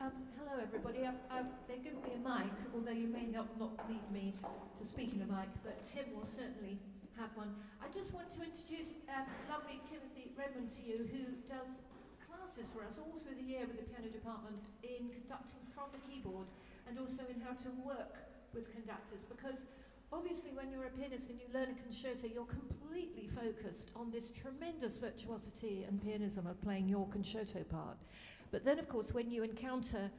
Hello everybody, they've given me a mic, although you may not need me to speak in a mic, but Tim will certainly have one. I just want to introduce lovely Timothy Redmond to you, who does classes for us all through the year with the piano department in conducting from the keyboard and also in how to work with conductors, because obviously when you're a pianist and you learn a concerto, you're completely focused on this tremendous virtuosity and pianism of playing your concerto part. But then, of course, when you encounter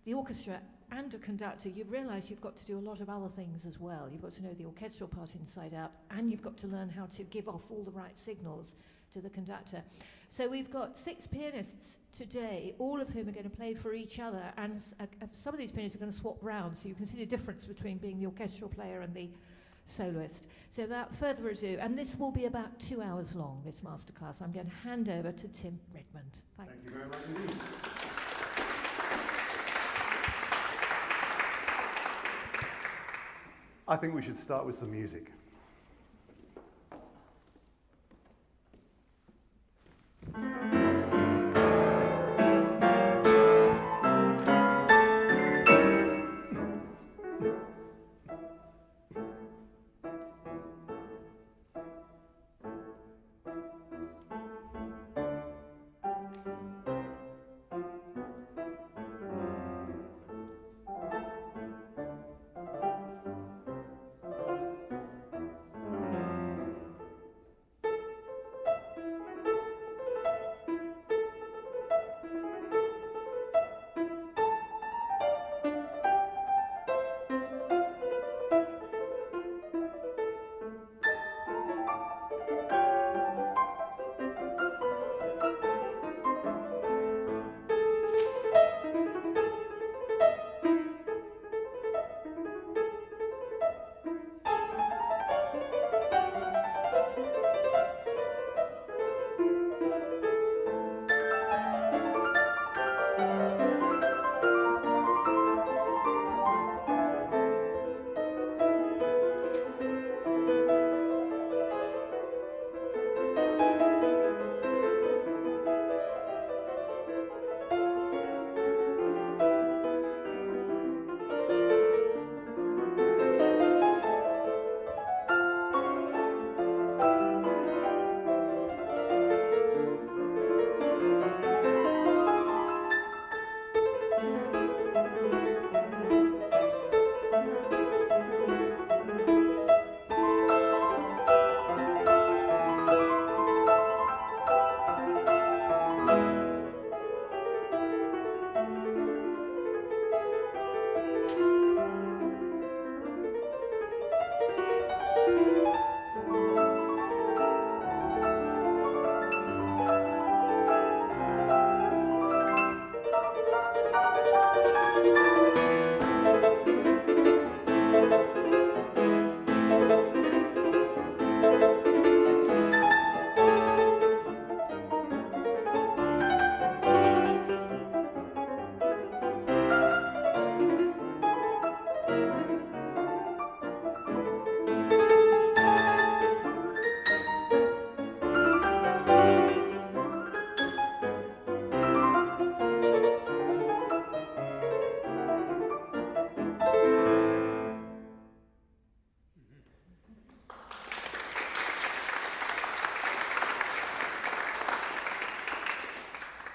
the orchestra and a conductor, you realise you've got to do a lot of other things as well. You've got to know the orchestral part inside out, and you've got to learn how to give off all the right signals to the conductor. So we've got 6 pianists today, all of whom are going to play for each other, and some of these pianists are going to swap round, so you can see the difference between being the orchestral player and the soloist. So without further ado, and this will be about 2 hours long, this masterclass, I'm going to hand over to Tim Redmond. Thank you very much indeed. I think we should start with some music.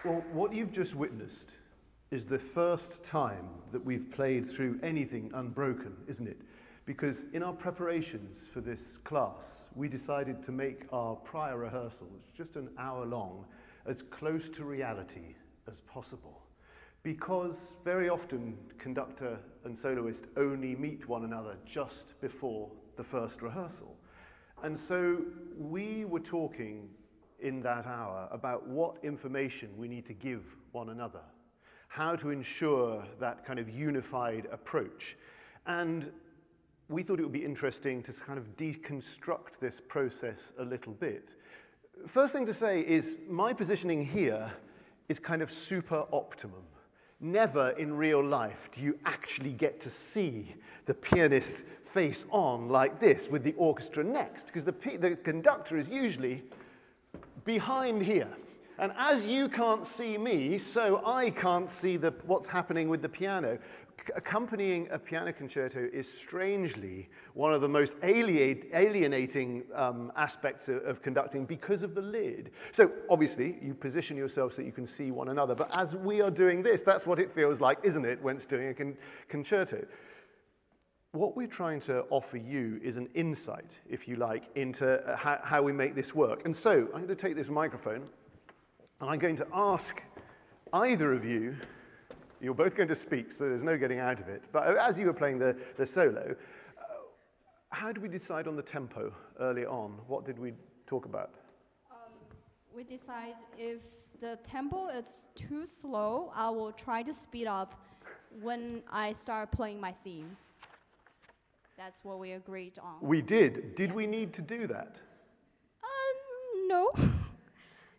Well, what you've just witnessed is the first time that we've played through anything unbroken, isn't it? Because in our preparations for this class, we decided to make our prior rehearsals, just an hour long, as close to reality as possible. Because very often, conductor and soloist only meet one another just before the first rehearsal. And so we were talking in that hour about what information we need to give one another, how to ensure that kind of unified approach. And we thought it would be interesting to kind of deconstruct this process a little bit. First thing to say is my positioning here is kind of super optimum. Never in real life do you actually get to see the pianist face on like this with the orchestra next, because the conductor is usually behind here. And as you can't see me, so I can't see what's happening with the piano. Accompanying a piano concerto is strangely one of the most alienating aspects of conducting because of the lid. So obviously, you position yourself so that you can see one another. But as we are doing this, that's what it feels like, isn't it, when it's doing a concerto? What we're trying to offer you is an insight, if you like, into how we make this work. And so I'm going to take this microphone, and I'm going to ask either of you. You're both going to speak, so there's no getting out of it. But as you were playing the solo, how did we decide on the tempo early on? What did we talk about? We decide if the tempo is too slow, I will try to speed up when I start playing my theme. That's what we agreed on. We did. Did Yes. we need to do that? No.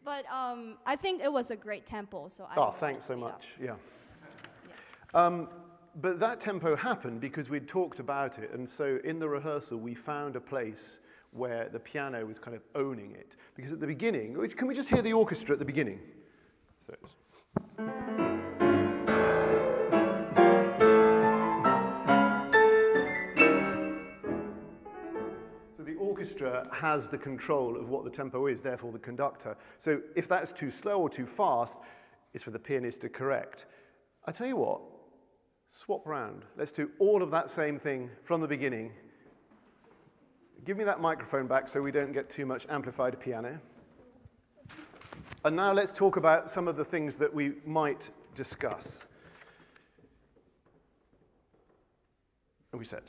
But I think it was a great tempo, so I Oh, don't thanks so speed up. much. Yeah. But that tempo happened because we'd talked about it, and so in the rehearsal we found a place where the piano was kind of owning it. Because at the beginning, can we just hear the orchestra at the beginning? So the orchestra has the control of what the tempo is, therefore the conductor. So if that's too slow or too fast, it's for the pianist to correct. I tell you what, swap round. Let's do all of that same thing from the beginning. Give me that microphone back so we don't get too much amplified piano. And now let's talk about some of the things that we might discuss. And we said.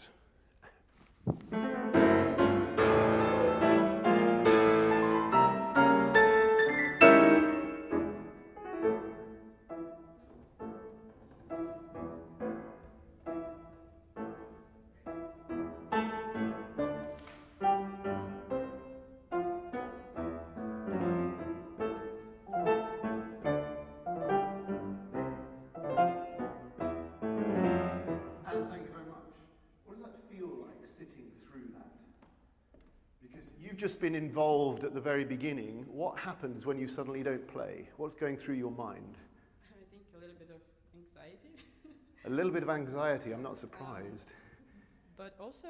Just been involved at the very beginning. What happens when you suddenly don't play? What's going through your mind? I think a little bit of anxiety. A little bit of anxiety, I'm not surprised. But also,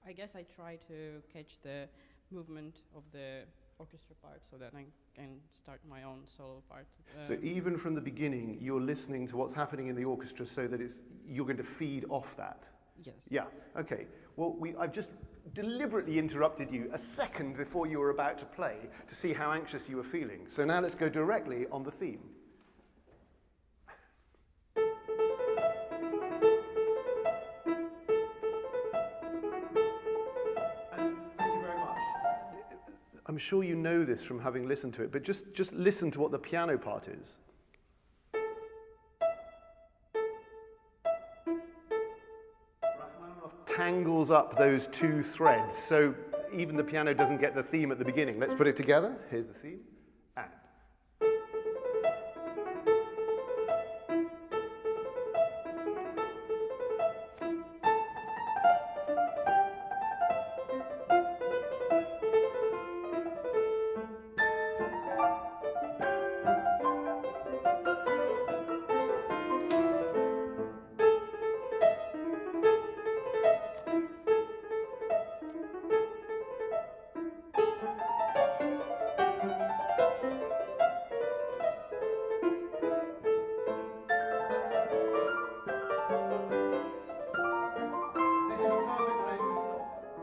I guess I try to catch the movement of the orchestra part so that I can start my own solo part. So even from the beginning, you're listening to what's happening in the orchestra so that you're going to feed off that? Yes. Yeah, okay. Well, I've just deliberately interrupted you a second before you were about to play to see how anxious you were feeling. So now let's go directly on the theme. And thank you very much. I'm sure you know this from having listened to it, but just listen to what the piano part is. Tangles up those two threads, so even the piano doesn't get the theme at the beginning. Let's put it together. Here's the theme. And.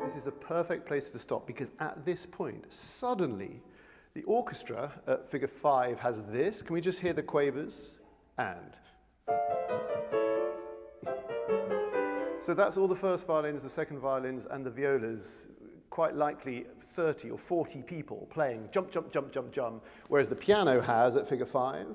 This is a perfect place to stop because at this point, suddenly, the orchestra at figure 5 has this. Can we just hear the quavers? And. So that's all the first violins, the second violins, and the violas, quite likely 30 or 40 people playing jump, jump, jump, jump, jump, whereas the piano has at figure 5.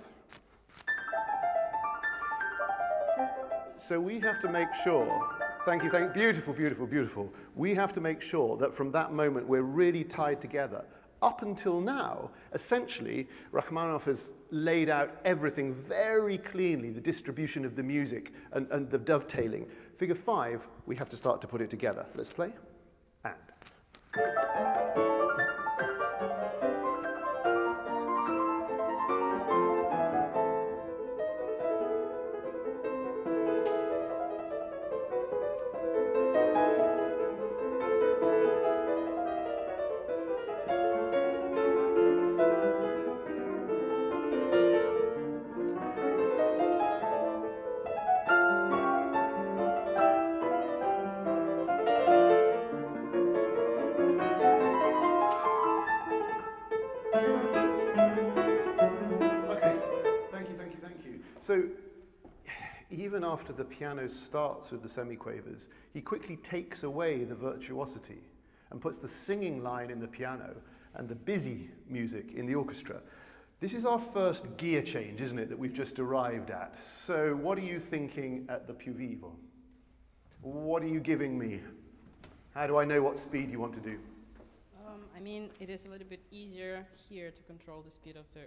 So we have to make sure, thank you, beautiful, beautiful, beautiful. We have to make sure that from that moment we're really tied together. Up until now, essentially, Rachmaninoff has laid out everything very cleanly, the distribution of the music and the dovetailing. Figure 5, we have to start to put it together. Let's play. And. So even after the piano starts with the semiquavers, he quickly takes away the virtuosity and puts the singing line in the piano and the busy music in the orchestra. This is our first gear change, isn't it, that we've just arrived at. So what are you thinking at the più vivo? What are you giving me? How do I know what speed you want to do? I mean, it is a little bit easier here to control the speed of the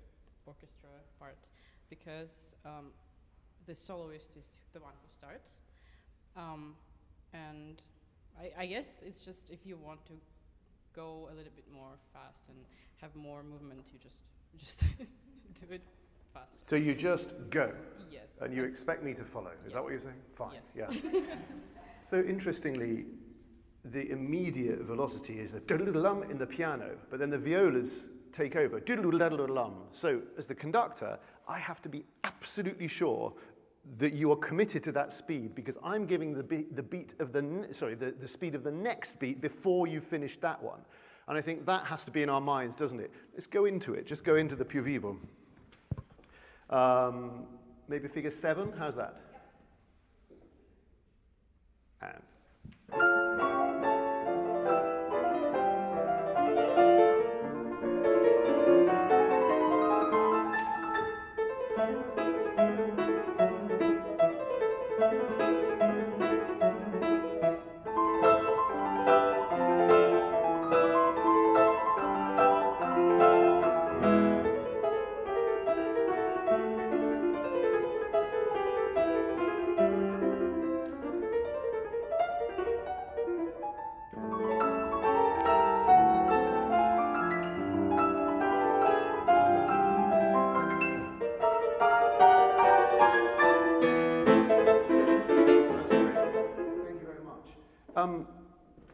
orchestra part because the soloist is the one who starts. And I guess it's just if you want to go a little bit more fast and have more movement, you just do it fast. So you just go? Yes. And you expect me to follow? Is Yes. that what you're saying? Fine, Yes. yeah. So interestingly, the immediate velocity is the doodle-doodle-lum in the piano, but then the violas take over, doodle-doodle-doodle-lum. So as the conductor, I have to be absolutely sure that you are committed to that speed because I'm giving the beat of the speed of the next beat before you finish that one. And I think that has to be in our minds, doesn't it? Let's go into it. Just go into the più vivo. Maybe figure 7, how's that? And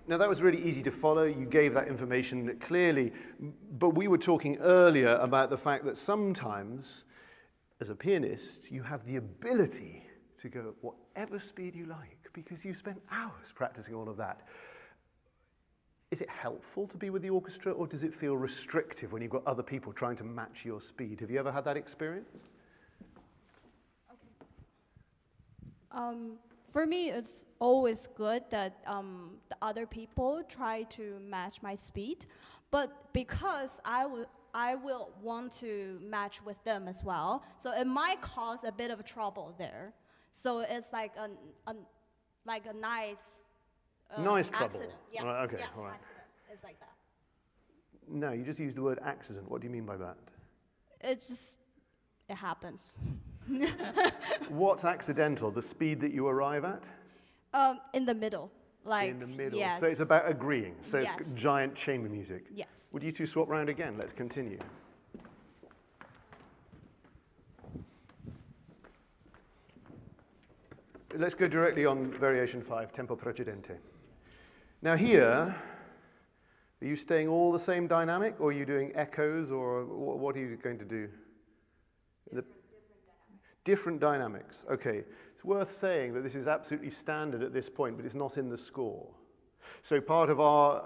now that was really easy to follow. You gave that information clearly, but we were talking earlier about the fact that sometimes, as a pianist, you have the ability to go at whatever speed you like because you spent hours practicing all of that. Is it helpful to be with the orchestra, or does it feel restrictive when you've got other people trying to match your speed? Have you ever had that experience? For me, it's always good that the other people try to match my speed, but because I will want to match with them as well, so it might cause a bit of trouble there. So it's like a nice Nice trouble. accident. Yeah, Right, okay, yeah, all right. accident. It's like that. No, you just used the word accident. What do you mean by that? It happens. What's accidental? The speed that you arrive at? In the middle. Like, in the middle. yes. So it's about agreeing. So Yes. it's giant chamber music. Yes. Would you two swap round again? Let's continue. Let's go directly on variation 5, tempo precedente. Now here, are you staying all the same dynamic, or are you doing echoes, or what are you going to do? Different dynamics. Okay. It's worth saying that this is absolutely standard at this point, but it's not in the score. So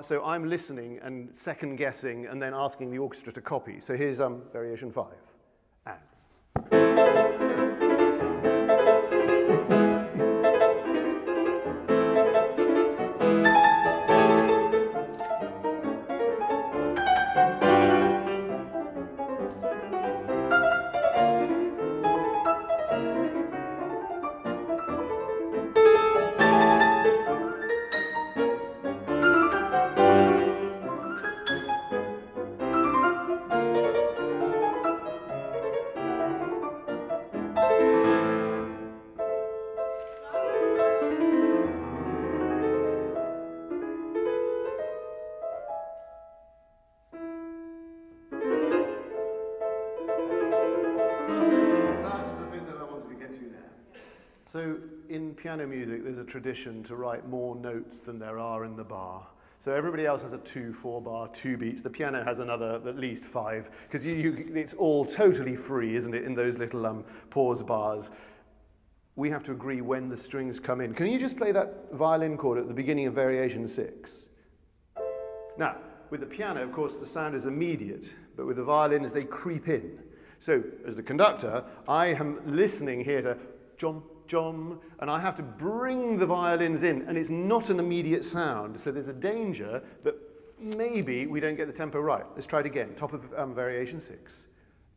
so I'm listening and second guessing and then asking the orchestra to copy. So here's variation 5. And. So in piano music, there's a tradition to write more notes than there are in the bar. So everybody else has a 2/4 bar, 2 beats. The piano has another at least 5, because it's all totally free, isn't it, in those little pause bars. We have to agree when the strings come in. Can you just play that violin chord at the beginning of variation 6? Now, with the piano, of course, the sound is immediate, but with the violins, they creep in. So, as the conductor, I am listening here to jom, jom, and I have to bring the violins in, and it's not an immediate sound, so there's a danger that maybe we don't get the tempo right. Let's try it again. Top of variation 6.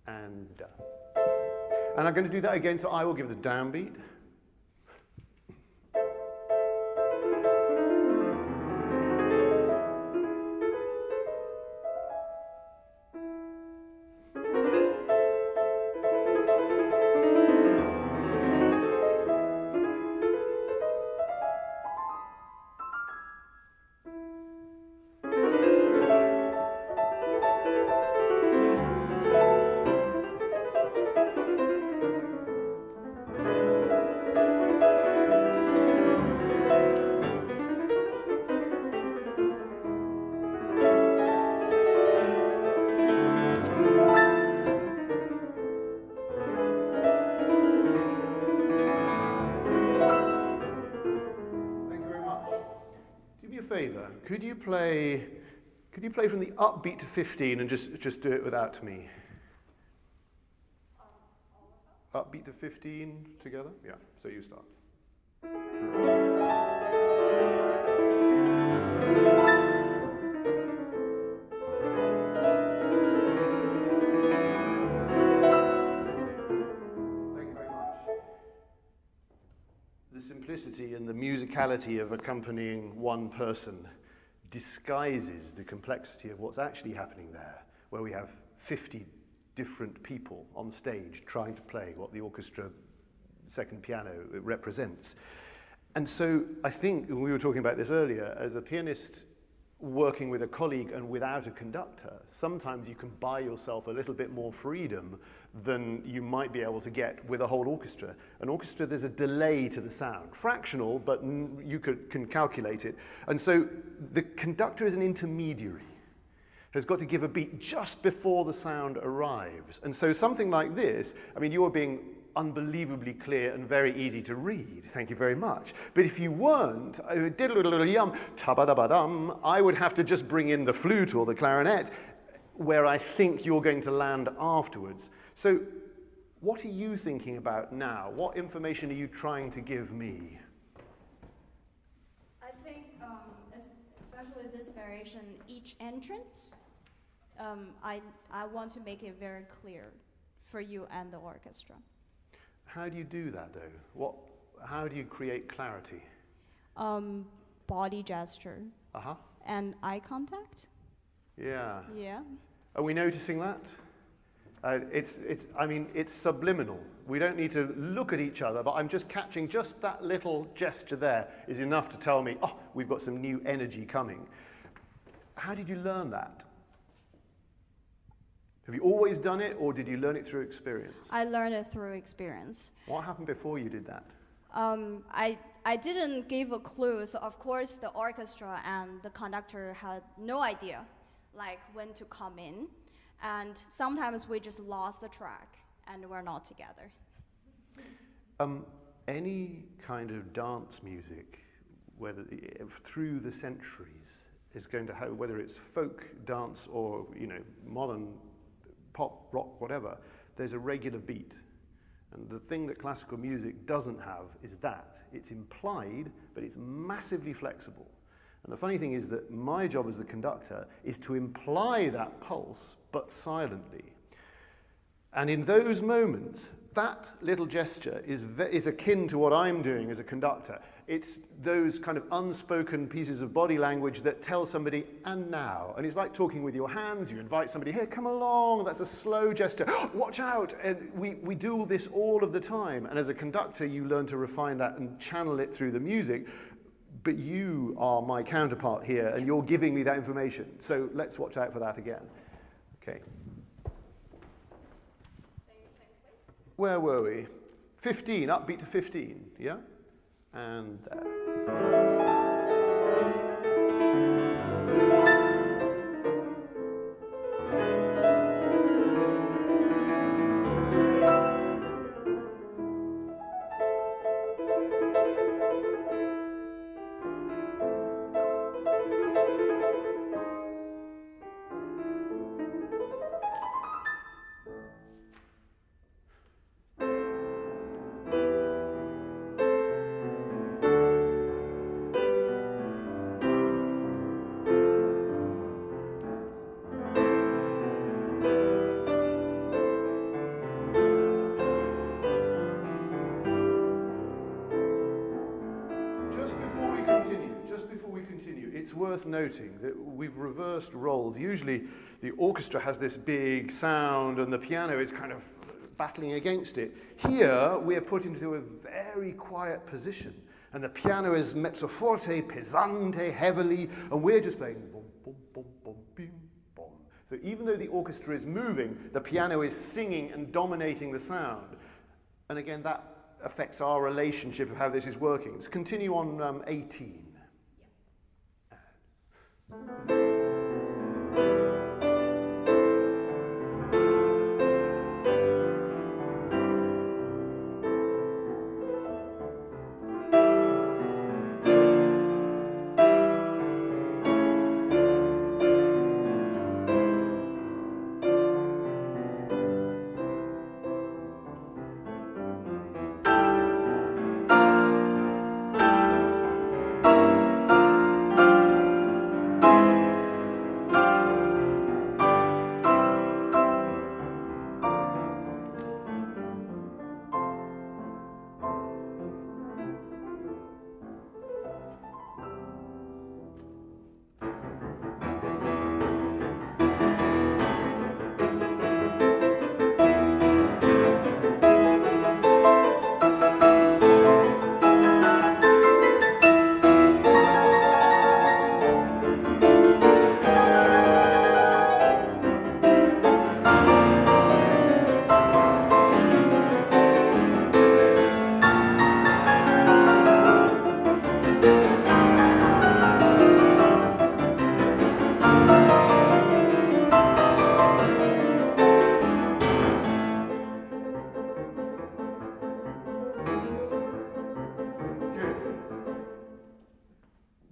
And I'm going to do that again, so I will give the downbeat. Favor, could you play from the upbeat to 15 and just do it without me? Upbeat to 15 together? Yeah, so you start. The simplicity and the musicality of accompanying one person disguises the complexity of what's actually happening there, where we have 50 different people on stage trying to play what the orchestra second piano represents. And so I think, we were talking about this earlier, as a pianist working with a colleague and without a conductor, sometimes you can buy yourself a little bit more freedom than you might be able to get with a whole orchestra. An orchestra, there's a delay to the sound. Fractional, but you can calculate it. And so the conductor is an intermediary, has got to give a beat just before the sound arrives. And so something like this, I mean, you are being unbelievably clear and very easy to read. Thank you very much. But if you weren't, diddle-diddle-yum, tabadabadum, I would have to just bring in the flute or the clarinet, where I think you're going to land afterwards. So what are you thinking about now? What information are you trying to give me? I think, especially this variation, each entrance, I want to make it very clear for you and the orchestra. How do you do that, though? How do you create clarity? Body gesture. And eye contact. Yeah. Yeah. Are we noticing that? I mean, it's subliminal. We don't need to look at each other, but I'm just catching just that little gesture there is enough to tell me, oh, we've got some new energy coming. How did you learn that? Have you always done it, or did you learn it through experience? I learned it through experience. What happened before you did that? I didn't give a clue, so of course the orchestra and the conductor had no idea, like when to come in, and sometimes we just lost the track and we're not together. Any kind of dance music, whether through the centuries, is going to have, whether it's folk dance or modern pop, rock, whatever, there's a regular beat. And the thing that classical music doesn't have is that. It's implied, but it's massively flexible. And the funny thing is that my job as the conductor is to imply that pulse, but silently. And in those moments, that little gesture is akin to what I'm doing as a conductor. It's those kind of unspoken pieces of body language that tell somebody, and now. And it's like talking with your hands. You invite somebody, here, come along. That's a slow gesture. Watch out. And we do all this all of the time. And as a conductor, you learn to refine that and channel it through the music. But you are my counterpart here, and you're giving me that information. So let's watch out for that again. Okay. Where were we? 15, upbeat to 15, yeah? And worth noting that we've reversed roles. Usually the orchestra has this big sound and the piano is kind of battling against it. Here we're put into a very quiet position and the piano is mezzo forte, pesante, heavily, and we're just playing bom, bom, bom, bom, bim, bom. So even though the orchestra is moving, the piano is singing and dominating the sound. And again, that affects our relationship of how this is working. Let's continue on 18.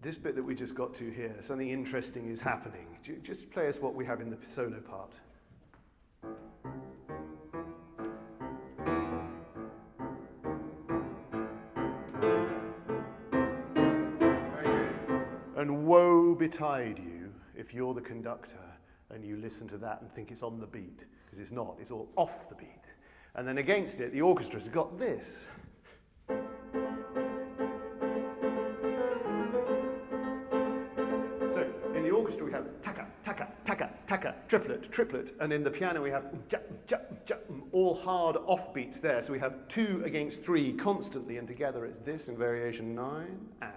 This bit that we just got to here, something interesting is happening. Just play us what we have in the solo part. Very good. And woe betide you if you're the conductor and you listen to that and think it's on the beat, because it's not, it's all off the beat. And then against it, the orchestra's got this. In the orchestra we have taka, taka, taka, taka, triplet, triplet, and in the piano we have all hard offbeats there. So we have 2 against 3 constantly, and together it's this in variation 9 and.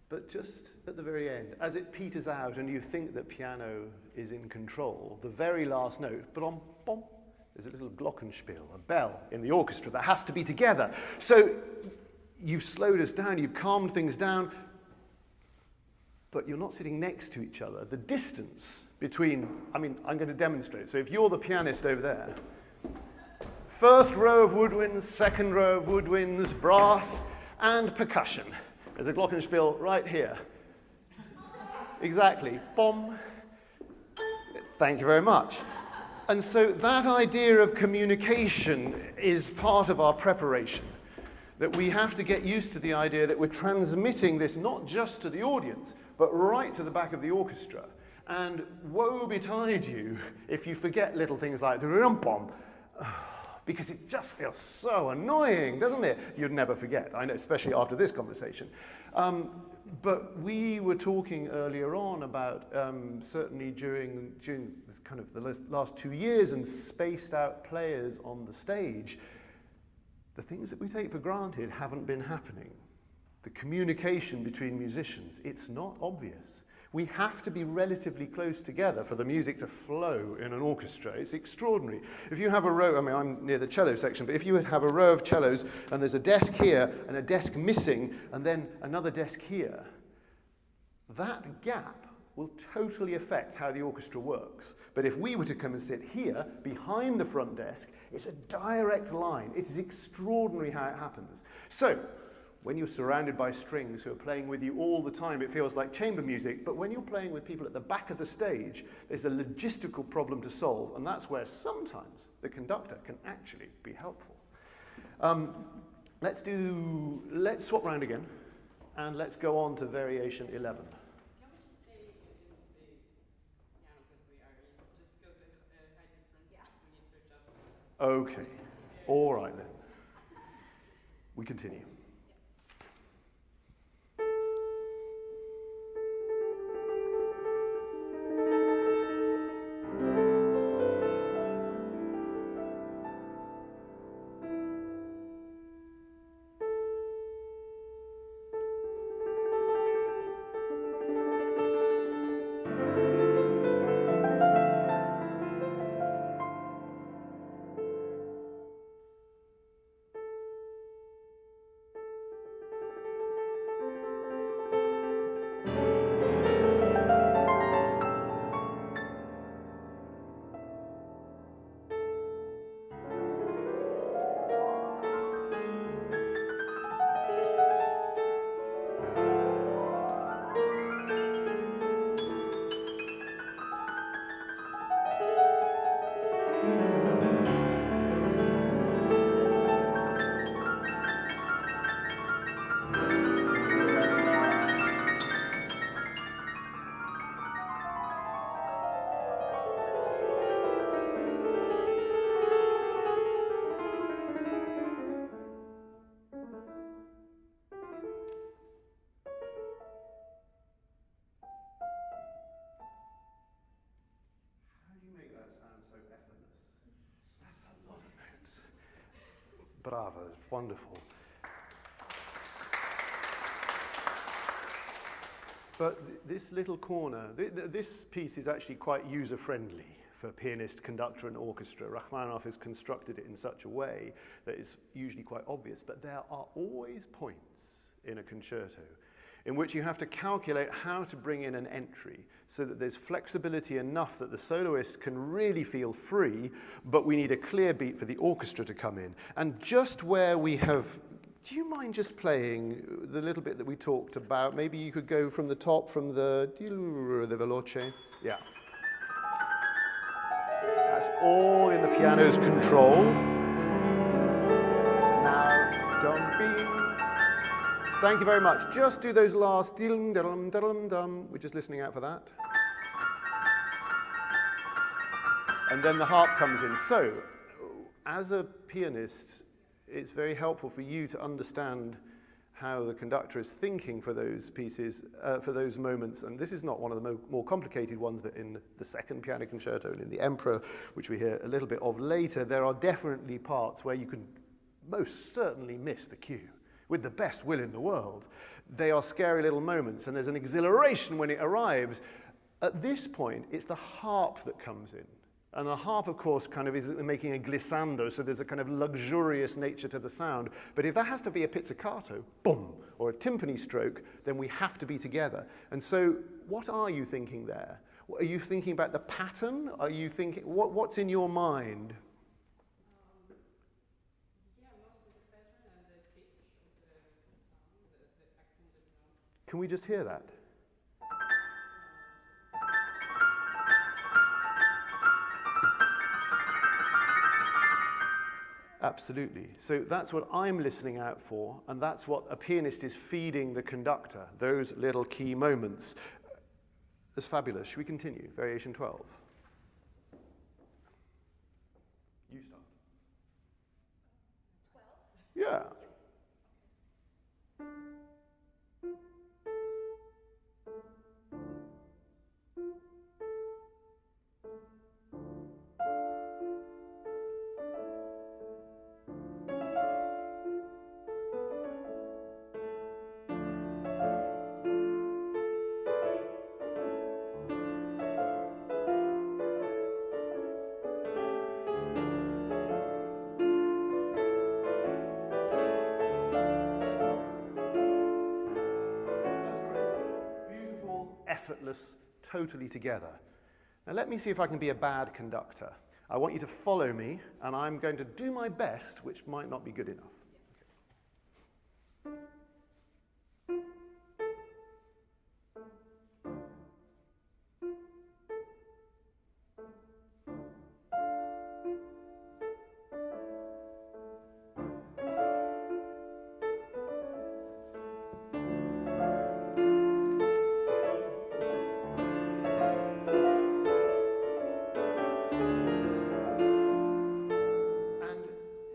But just at the very end, as it peters out and you think that piano is in control, the very last note, bom, bom, there's a little glockenspiel, a bell in the orchestra that has to be together. So you've slowed us down, you've calmed things down, but you're not sitting next to each other. The distance between, I'm going to demonstrate. So if you're the pianist over there, first row of woodwinds, second row of woodwinds, brass, and percussion. There's a glockenspiel right here. Exactly. Bom. Thank you very much. And so that idea of communication is part of our preparation. that we have to get used to the idea that we're transmitting this not just to the audience, but right to the back of the orchestra. And woe betide you if you forget little things like the rum-pom, because it just feels so annoying, doesn't it? You'd never forget, I know, especially after this conversation. But we were talking earlier on about, certainly during this kind of the last 2 years and spaced out players on the stage, the things that we take for granted haven't been happening. The communication between musicians, it's not obvious. We have to be relatively close together for the music to flow in an orchestra. It's extraordinary. If you have a row, I mean, I'm near the cello section, but if you would have a row of cellos and there's a desk here and a desk missing and then another desk here, that gap will totally affect how the orchestra works. But if we were to come and sit here, behind the front desk, it's a direct line. It's extraordinary how it happens. So, when you're surrounded by strings who are playing with you all the time, it feels like chamber music, but when you're playing with people at the back of the stage, there's a logistical problem to solve, and that's where sometimes the conductor can actually be helpful. Let's swap round again, and let's go on to variation 11. Can we just stay in the piano that we are in, just because the height difference, we need to adjust. Okay, all right then. We continue. Bravo, wonderful. But this little corner, this piece is actually quite user-friendly for pianist, conductor, and orchestra. Rachmaninoff has constructed it in such a way that it's usually quite obvious, but there are always points in a concerto in which you have to calculate how to bring in an entry so that there's flexibility enough that the soloist can really feel free, but we need a clear beat for the orchestra to come in. And just where we have, do you mind just playing the little bit that we talked about? Maybe you could go from the top, from the veloce. Yeah. That's all in the piano's control. Now, don't be. Thank you very much. Just do those last dum dum dum dum. We're just listening out for that. And then the harp comes in. So, as a pianist, it's very helpful for you to understand how the conductor is thinking for those pieces, for those moments. And this is not one of the more complicated ones, but in the second piano concerto and in the Emperor, which we hear a little bit of later, there are definitely parts where you can most certainly miss the cue. With the best will in the world. They are scary little moments, and there's an exhilaration when it arrives. At this point, it's the harp that comes in. And the harp, of course, kind of is making a glissando, so there's a kind of luxurious nature to the sound. But if that has to be a pizzicato, boom, or a timpani stroke, then we have to be together. And so what are you thinking there? Are you thinking about the pattern? Are you thinking, what's in your mind? Can we just hear that? Absolutely. So that's what I'm listening out for, and that's what a pianist is feeding the conductor, those little key moments. That's fabulous. Should we continue? Variation 12. You start. 12? Yeah. Effortless, totally together. Now let me see if I can be a bad conductor. I want you to follow me, and I'm going to do my best, which might not be good enough.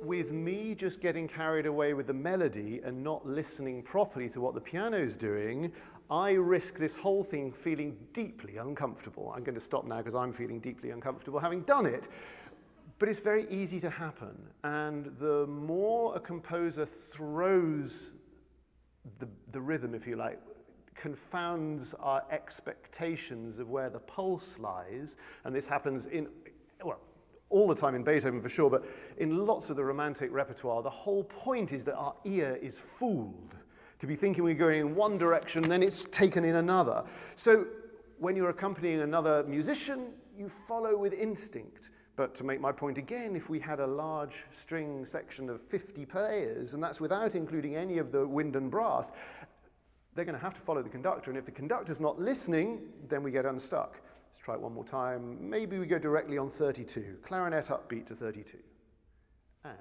With me just getting carried away with the melody and not listening properly to what the piano's doing, I risk this whole thing feeling deeply uncomfortable. I'm going to stop now because I'm feeling deeply uncomfortable having done it. But it's very easy to happen. And the more a composer throws the rhythm, if you like, confounds our expectations of where the pulse lies, and this happens in, well, all the time in Beethoven for sure, but in lots of the Romantic repertoire, the whole point is that our ear is fooled to be thinking we're going in one direction, then it's taken in another. So when you're accompanying another musician, you follow with instinct. But to make my point again, if we had a large string section of 50 players, and that's without including any of the wind and brass, they're going to have to follow the conductor, and if the conductor's not listening, then we get unstuck. Let's try it one more time. Maybe we go directly on 32. Clarinet upbeat to 32. And...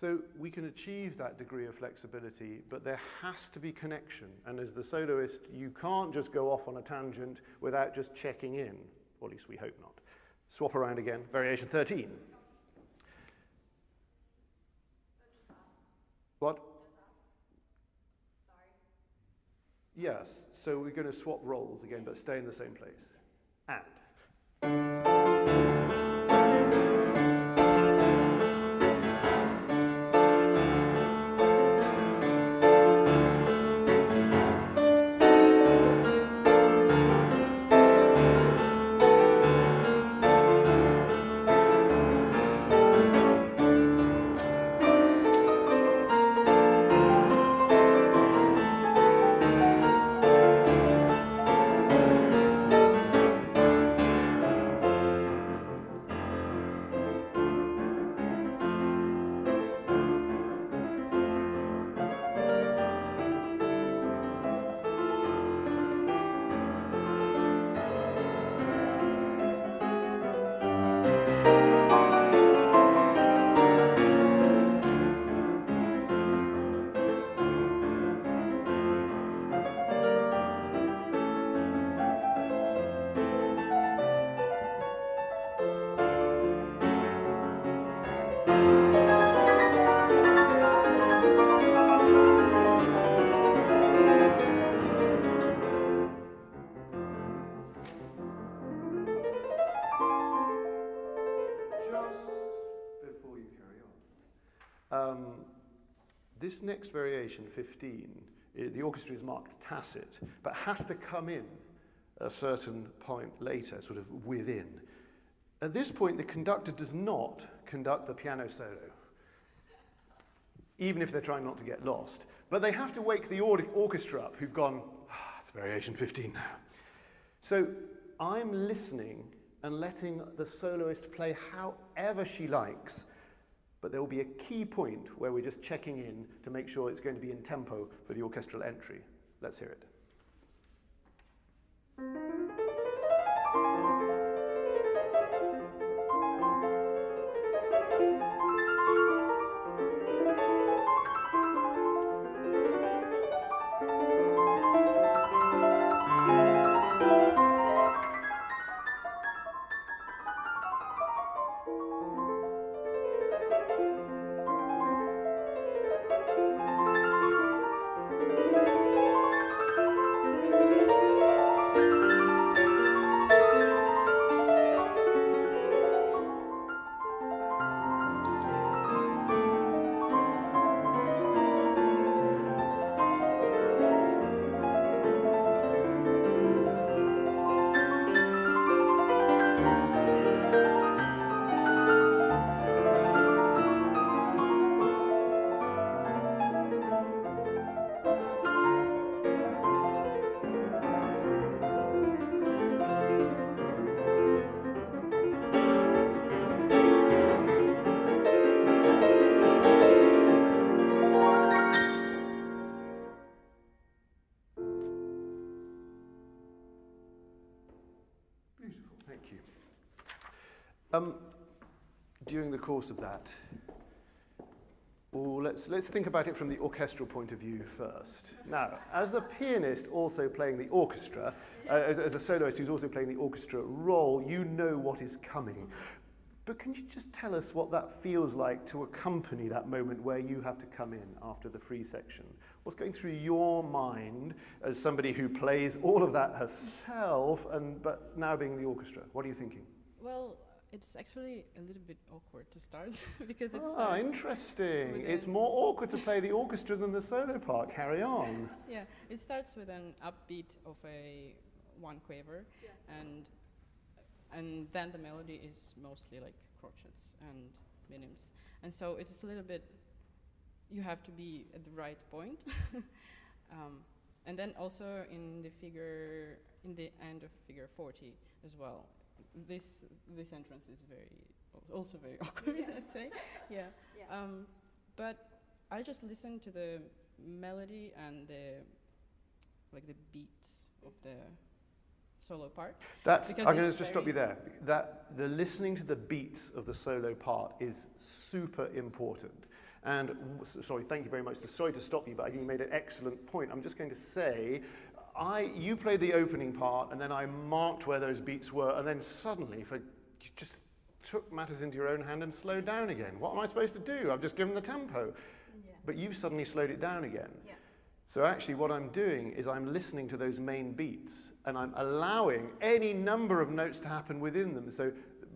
So we can achieve that degree of flexibility, but there has to be connection. And as the soloist, you can't just go off on a tangent without just checking in, or at least we hope not. Swap around again, variation 13. What? Yes, so we're going to swap roles again, but stay in the same place. And. this next variation, 15, the orchestra is marked tacit, but has to come in a certain point later, sort of within. At this point, the conductor does not conduct the piano solo, even if they're trying not to get lost. But they have to wake the orchestra up, who've gone, it's variation 15 now. So I'm listening and letting the soloist play however she likes, but there will be a key point where we're just checking in to make sure it's going to be in tempo for the orchestral entry. Let's hear it. During the course of that, let's think about it from the orchestral point of view first. Now, as the pianist also playing the orchestra, as a soloist who's also playing the orchestra role, you know what is coming. But can you just tell us what that feels like to accompany that moment where you have to come in after the free section? What's going through your mind as somebody who plays all of that herself, but now being the orchestra? What are you thinking? Well, it's actually a little bit awkward to start because it starts. Ah, interesting. It's more awkward to play the orchestra than the solo part. Carry on. Yeah, it starts with an upbeat of a one quaver, and then the melody is mostly like crotchets and minims, and so it's a little bit. You have to be at the right point, and then also in the end of figure 40 as well. This entrance is also very awkward, I'd say. Yeah. But I just listen to the melody and the beats of the solo part. I'm going to just stop you there. The listening to the beats of the solo part is super important. And sorry, thank you very much. Sorry to stop you, but I think you made an excellent point. I'm just going to say, you played the opening part, and then I marked where those beats were, and then suddenly you just took matters into your own hand and slowed down again. What am I supposed to do? I've just given the tempo. Yeah. But you've suddenly slowed it down again. Yeah. So actually what I'm doing is I'm listening to those main beats, and I'm allowing any number of notes to happen within them. So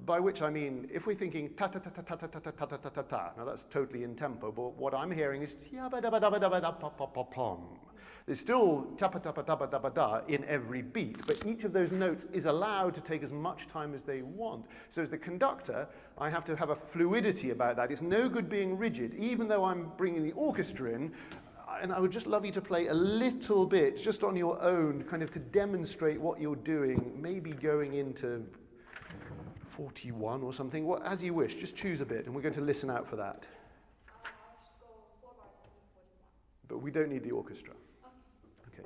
by which I mean, if we're thinking ta-ta-ta-ta-ta-ta-ta-ta-ta-ta-ta, now that's totally in tempo, but what I'm hearing is yabba-dabba-dabba-dabba-da-pa-pa-pa-pom. There's still tappa-tappa-tappa-tappa-da in every beat, but each of those notes is allowed to take as much time as they want. So as the conductor, I have to have a fluidity about that. It's no good being rigid, even though I'm bringing the orchestra in, and I would just love you to play a little bit, just on your own, kind of to demonstrate what you're doing, maybe going into 41 or something, as you wish, just choose a bit, and we're going to listen out for that. I'll just go 4 bars and 41. But we don't need the orchestra. Okay.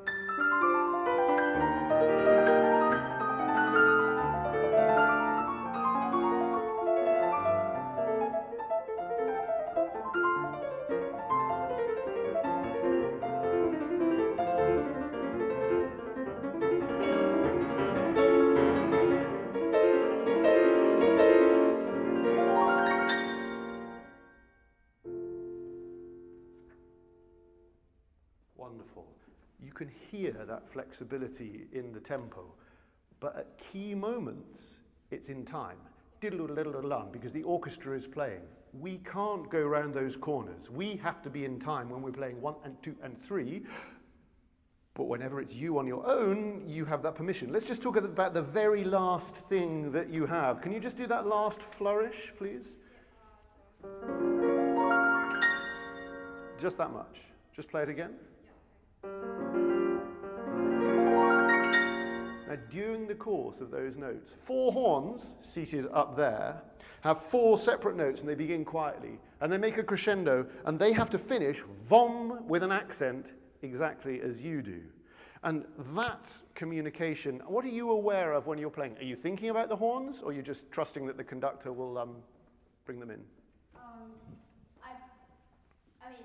Wonderful. You can hear that flexibility in the tempo, but at key moments, it's in time. Diddle-diddle-diddle-dum, because the orchestra is playing. we can't go around those corners. We have to be in time when we're playing 1 and 2 and 3. But whenever it's you on your own, you have that permission. Let's just talk about the very last thing that you have. Can you just do that last flourish, please? Just that much. Just play it again. Now, during the course of those notes, 4 horns, seated up there, have 4 separate notes, and they begin quietly. And they make a crescendo, and they have to finish, vom, with an accent, exactly as you do. And that communication, what are you aware of when you're playing? Are you thinking about the horns, or are you just trusting that the conductor will bring them in? I mean,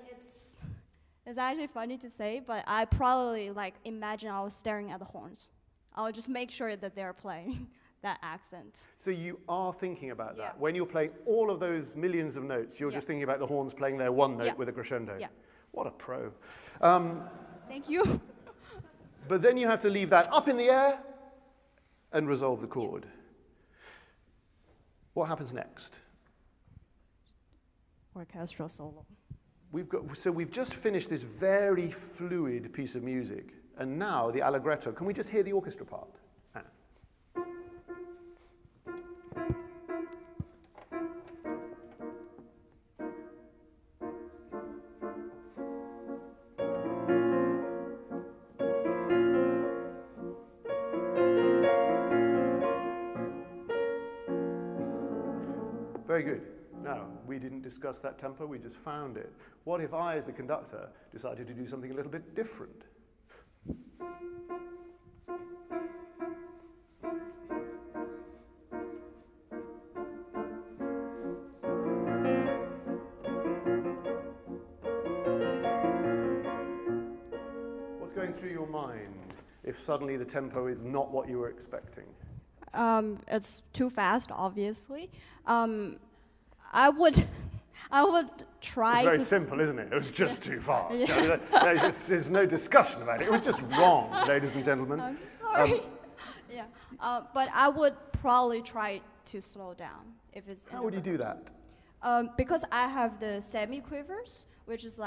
it's actually funny to say, but I probably imagine I was staring at the horns. I'll just make sure that they're playing that accent. So you are thinking about that. Yeah. When you're playing all of those millions of notes, you're just thinking about the horns playing their one note with a crescendo. Yeah. What a pro. Thank you. But then you have to leave that up in the air and resolve the chord. What happens next? Orchestral solo. We've just finished this very fluid piece of music, and now the allegretto. Can we just hear the orchestra part? Very good. Now, we didn't discuss that tempo, we just found it. What if I, as the conductor, decided to do something a little bit different? What's going through your mind if suddenly the tempo is not what you were expecting? It's too fast, obviously. I would try to... It's very simple, isn't it? It was just too fast. Yeah. There's no discussion about it. It was just wrong, ladies and gentlemen. I'm sorry. But I would probably try to slow down if it's... How would you do that? Because I have the semi-quivers, which is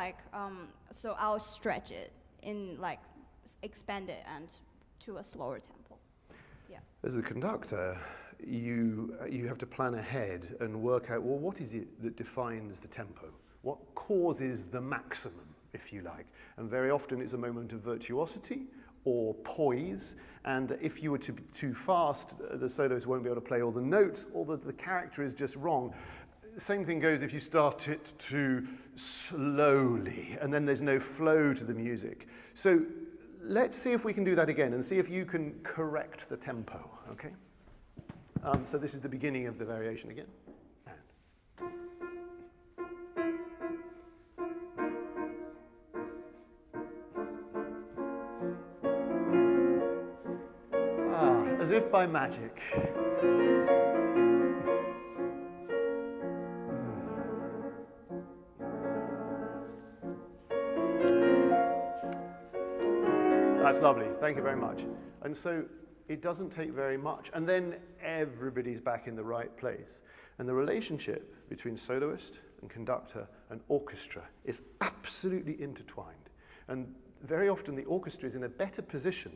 so I'll stretch it in expand it and to a slower tempo. Yeah. As a conductor, you have to plan ahead and work out, well, what is it that defines the tempo? What causes the maximum, if you like? And very often it's a moment of virtuosity or poise, and if you were to be too fast, the soloist won't be able to play all the notes, or the character is just wrong. Same thing goes if you start it too slowly, and then there's no flow to the music. So let's see if we can do that again, and see if you can correct the tempo, okay? So this is the beginning of the variation again. As if by magic. That's lovely. Thank you very much. And so it doesn't take very much. And then everybody's back in the right place. And the relationship between soloist and conductor and orchestra is absolutely intertwined. And very often the orchestra is in a better position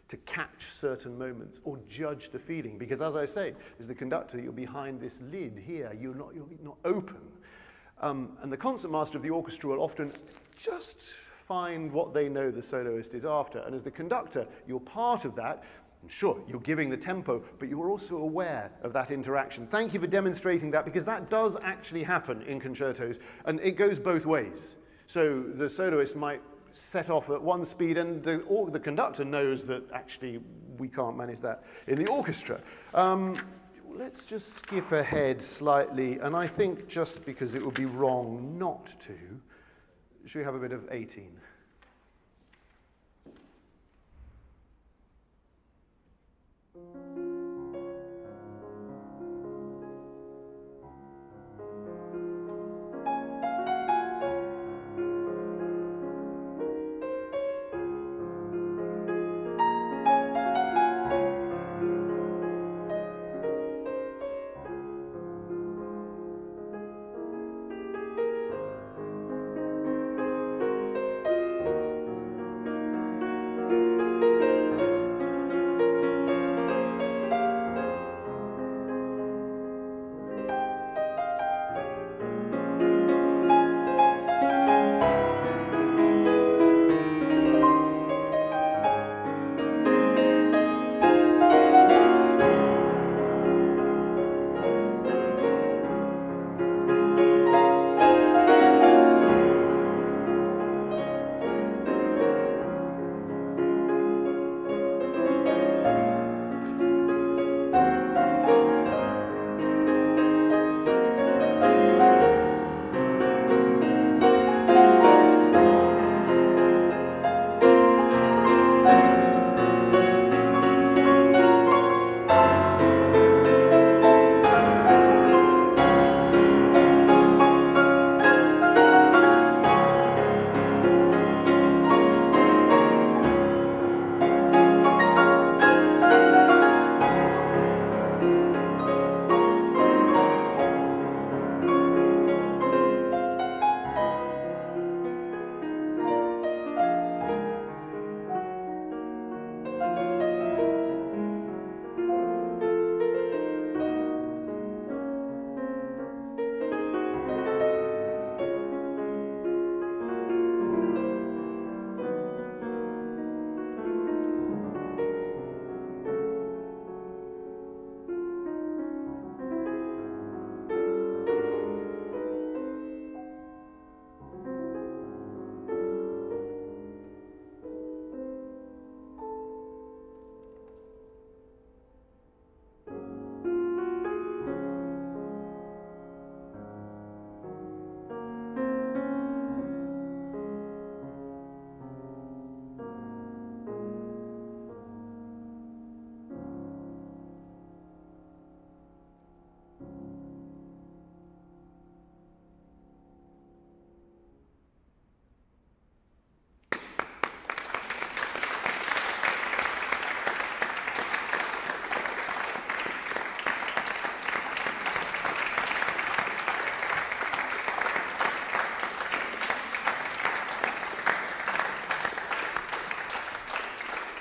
to catch certain moments or judge the feeling. Because as I say, as the conductor, you're behind this lid here. You're not open. And the concertmaster of the orchestra will often just find what they know the soloist is after. And as the conductor, you're part of that. And sure, you're giving the tempo, but you're also aware of that interaction. Thank you for demonstrating that, because that does actually happen in concertos, and it goes both ways. So the soloist might set off at one speed, and the conductor knows that actually we can't manage that in the orchestra. Let's just skip ahead slightly, and I think just because it would be wrong not to, should we have a bit of 18?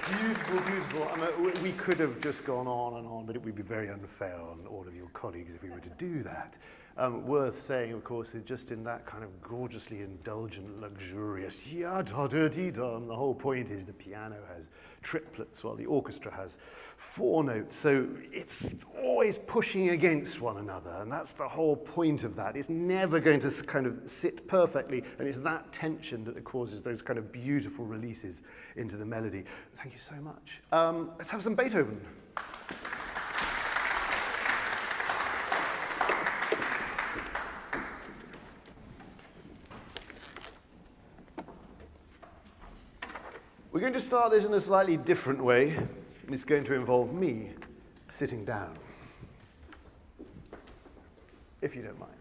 Beautiful, beautiful. I mean, we could have just gone on and on, but it would be very unfair on all of your colleagues if we were to do that. Worth saying, of course, is just in that kind of gorgeously indulgent, luxurious, ya-da-da-dee-dum, the whole point is the piano has triplets while the orchestra has 4 notes. So it's always pushing against one another, and that's the whole point of that. It's never going to kind of sit perfectly, and it's that tension that causes those kind of beautiful releases into the melody. Thank you so much. Let's have some Beethoven. We're going to start this in a slightly different way. It's going to involve me sitting down, if you don't mind.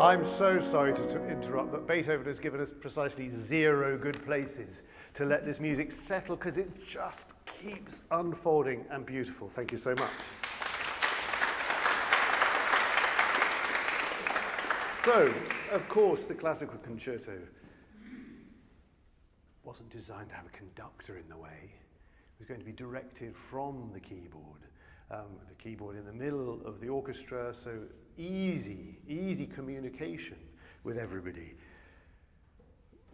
I'm so sorry to interrupt, but Beethoven has given us precisely 0 good places to let this music settle, because it just keeps unfolding and beautiful. Thank you so much. So, of course, the classical concerto wasn't designed to have a conductor in the way. It was going to be directed from the keyboard in the middle of the orchestra, so easy communication with everybody.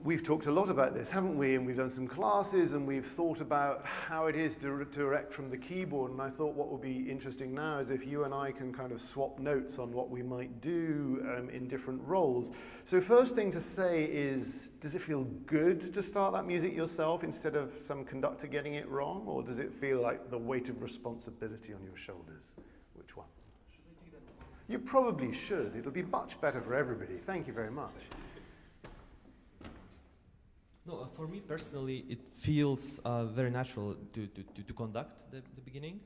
We've talked a lot about this, haven't we? And we've done some classes and we've thought about how it is to direct from the keyboard. And I thought what would be interesting now is if you and I can kind of swap notes on what we might do in different roles. So first thing to say is, does it feel good to start that music yourself instead of some conductor getting it wrong? Or does it feel like the weight of responsibility on your shoulders? Which one? Should I take that one? You probably should. It'll be much better for everybody. Thank you very much. No, for me personally, it feels very natural to conduct the beginning.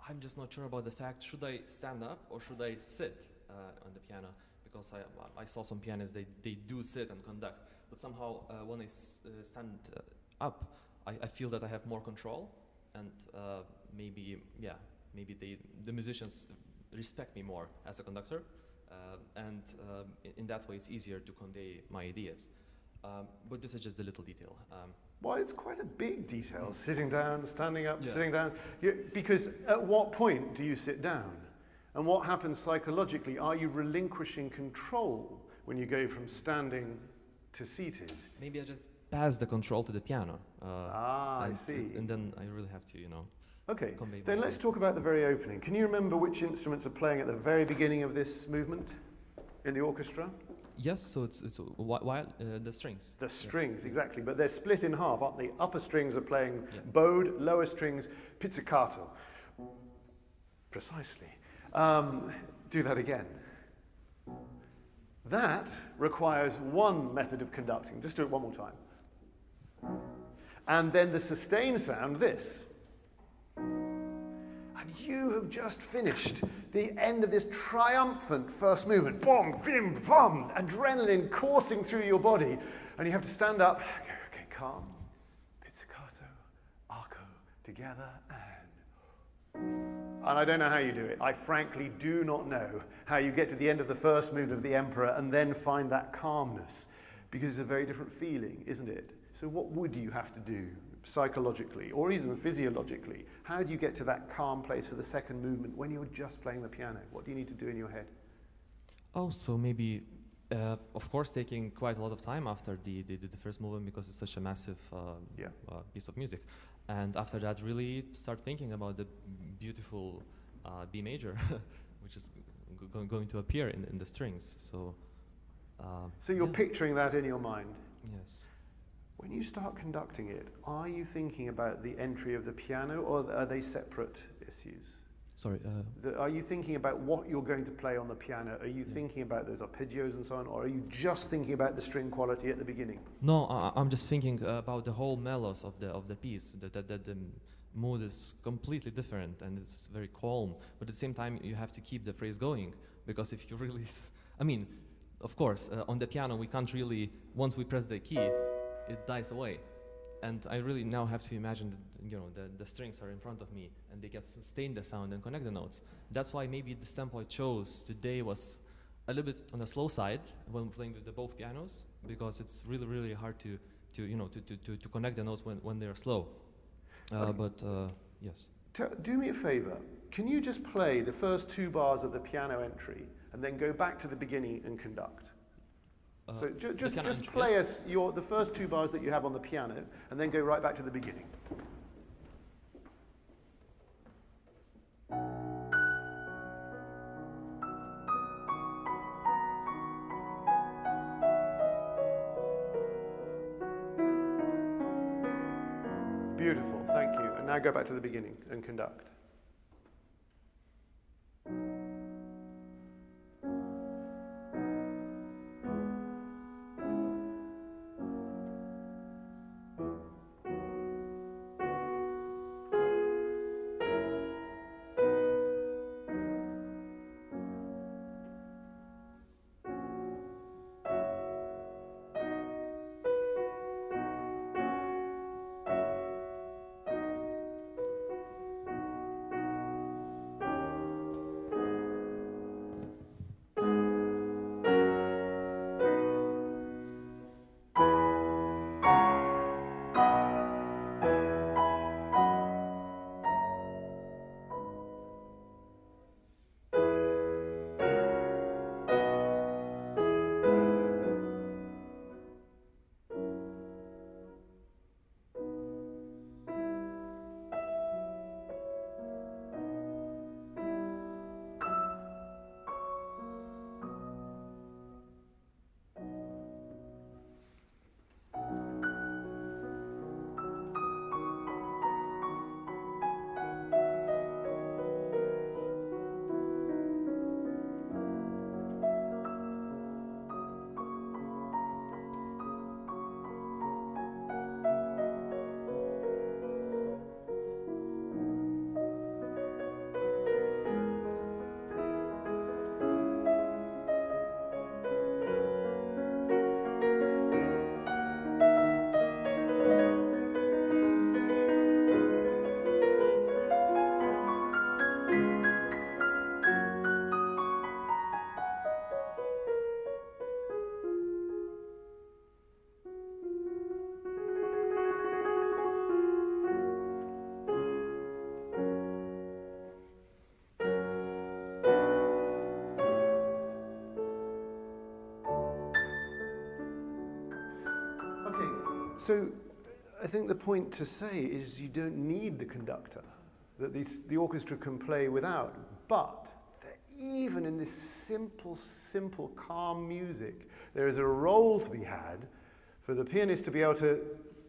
I'm just not sure about the fact, should I stand up or should I sit on the piano? Because I saw some pianists, they do sit and conduct. But somehow when I stand up, I feel that I have more control. And maybe the musicians respect me more as a conductor. And in that way, it's easier to convey my ideas. But this is just a little detail. Well, it's quite a big detail, sitting down, standing up, Yeah. sitting down. Because at what point do you sit down? And what happens psychologically? Are you relinquishing control when you go from standing to seated? Maybe I just pass the control to the piano. I see. And then I really have to, Okay, convey then my let's ideas. talk about the very opening. Can you remember which instruments are playing at the very beginning of this movement in the orchestra? Yes, so it's while the strings. The strings, exactly, but they're split in half, aren't they? Upper strings are playing Yeah. bowed, lower strings pizzicato. Precisely. Do that again. That requires one method of conducting. Just do it one more time. And then the sustain sound, this. And you have just finished the end of this triumphant first movement. Boom, bim, bum, adrenaline coursing through your body. And you have to stand up, go, okay, calm, pizzicato, arco, together, and I don't know how you do it. I frankly do not know how you get to the end of the first movement of the Emperor and then find that calmness, because it's a very different feeling, isn't it? So what would you have to do psychologically or even physiologically? How do you get to that calm place for the second movement when you're just playing the piano? What do you need to do in your head? Oh, so maybe, of course, taking quite a lot of time after the first movement because it's such a massive piece of music. And after that, really start thinking about the beautiful B major, which is going to appear in the strings. So You're yeah. picturing that in your mind. Yes. When you start conducting it, are you thinking about the entry of the piano, or are they separate issues? Sorry. Are you thinking about what you're going to play on the piano? Are you thinking about those arpeggios and so on, or are you just thinking about the string quality at the beginning? No, I'm just thinking about the whole mellows of the piece. That the mood is completely different and it's very calm. But at the same time, you have to keep the phrase going, because if you really, I mean, of course, on the piano we can't really. Once we press the key, it dies away. And I really now have to imagine that, the strings are in front of me and they can sustain the sound and connect the notes. That's why maybe the tempo I chose today was a little bit on the slow side when playing with both pianos, because it's really, really hard to connect the notes when they're slow. Okay. But yes. Do me a favor. Can you just play the first two bars of the piano entry and then go back to the beginning and conduct? So just play us the first two bars that you have on the piano and then go right back to the beginning. Beautiful, thank you. And now go back to the beginning and conduct. So I think the point to say is you don't need the conductor, that the orchestra can play without. But even in this simple, calm music, there is a role to be had for the pianist to be able to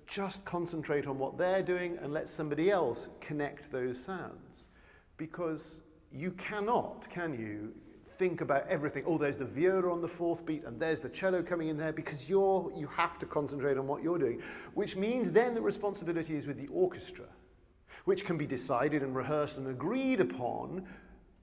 just concentrate on what they're doing and let somebody else connect those sounds. Because you cannot, can you, think about everything. Oh, there's the viola on the fourth beat, and there's the cello coming in there, because you have to concentrate on what you're doing. Which means then the responsibility is with the orchestra, which can be decided and rehearsed and agreed upon,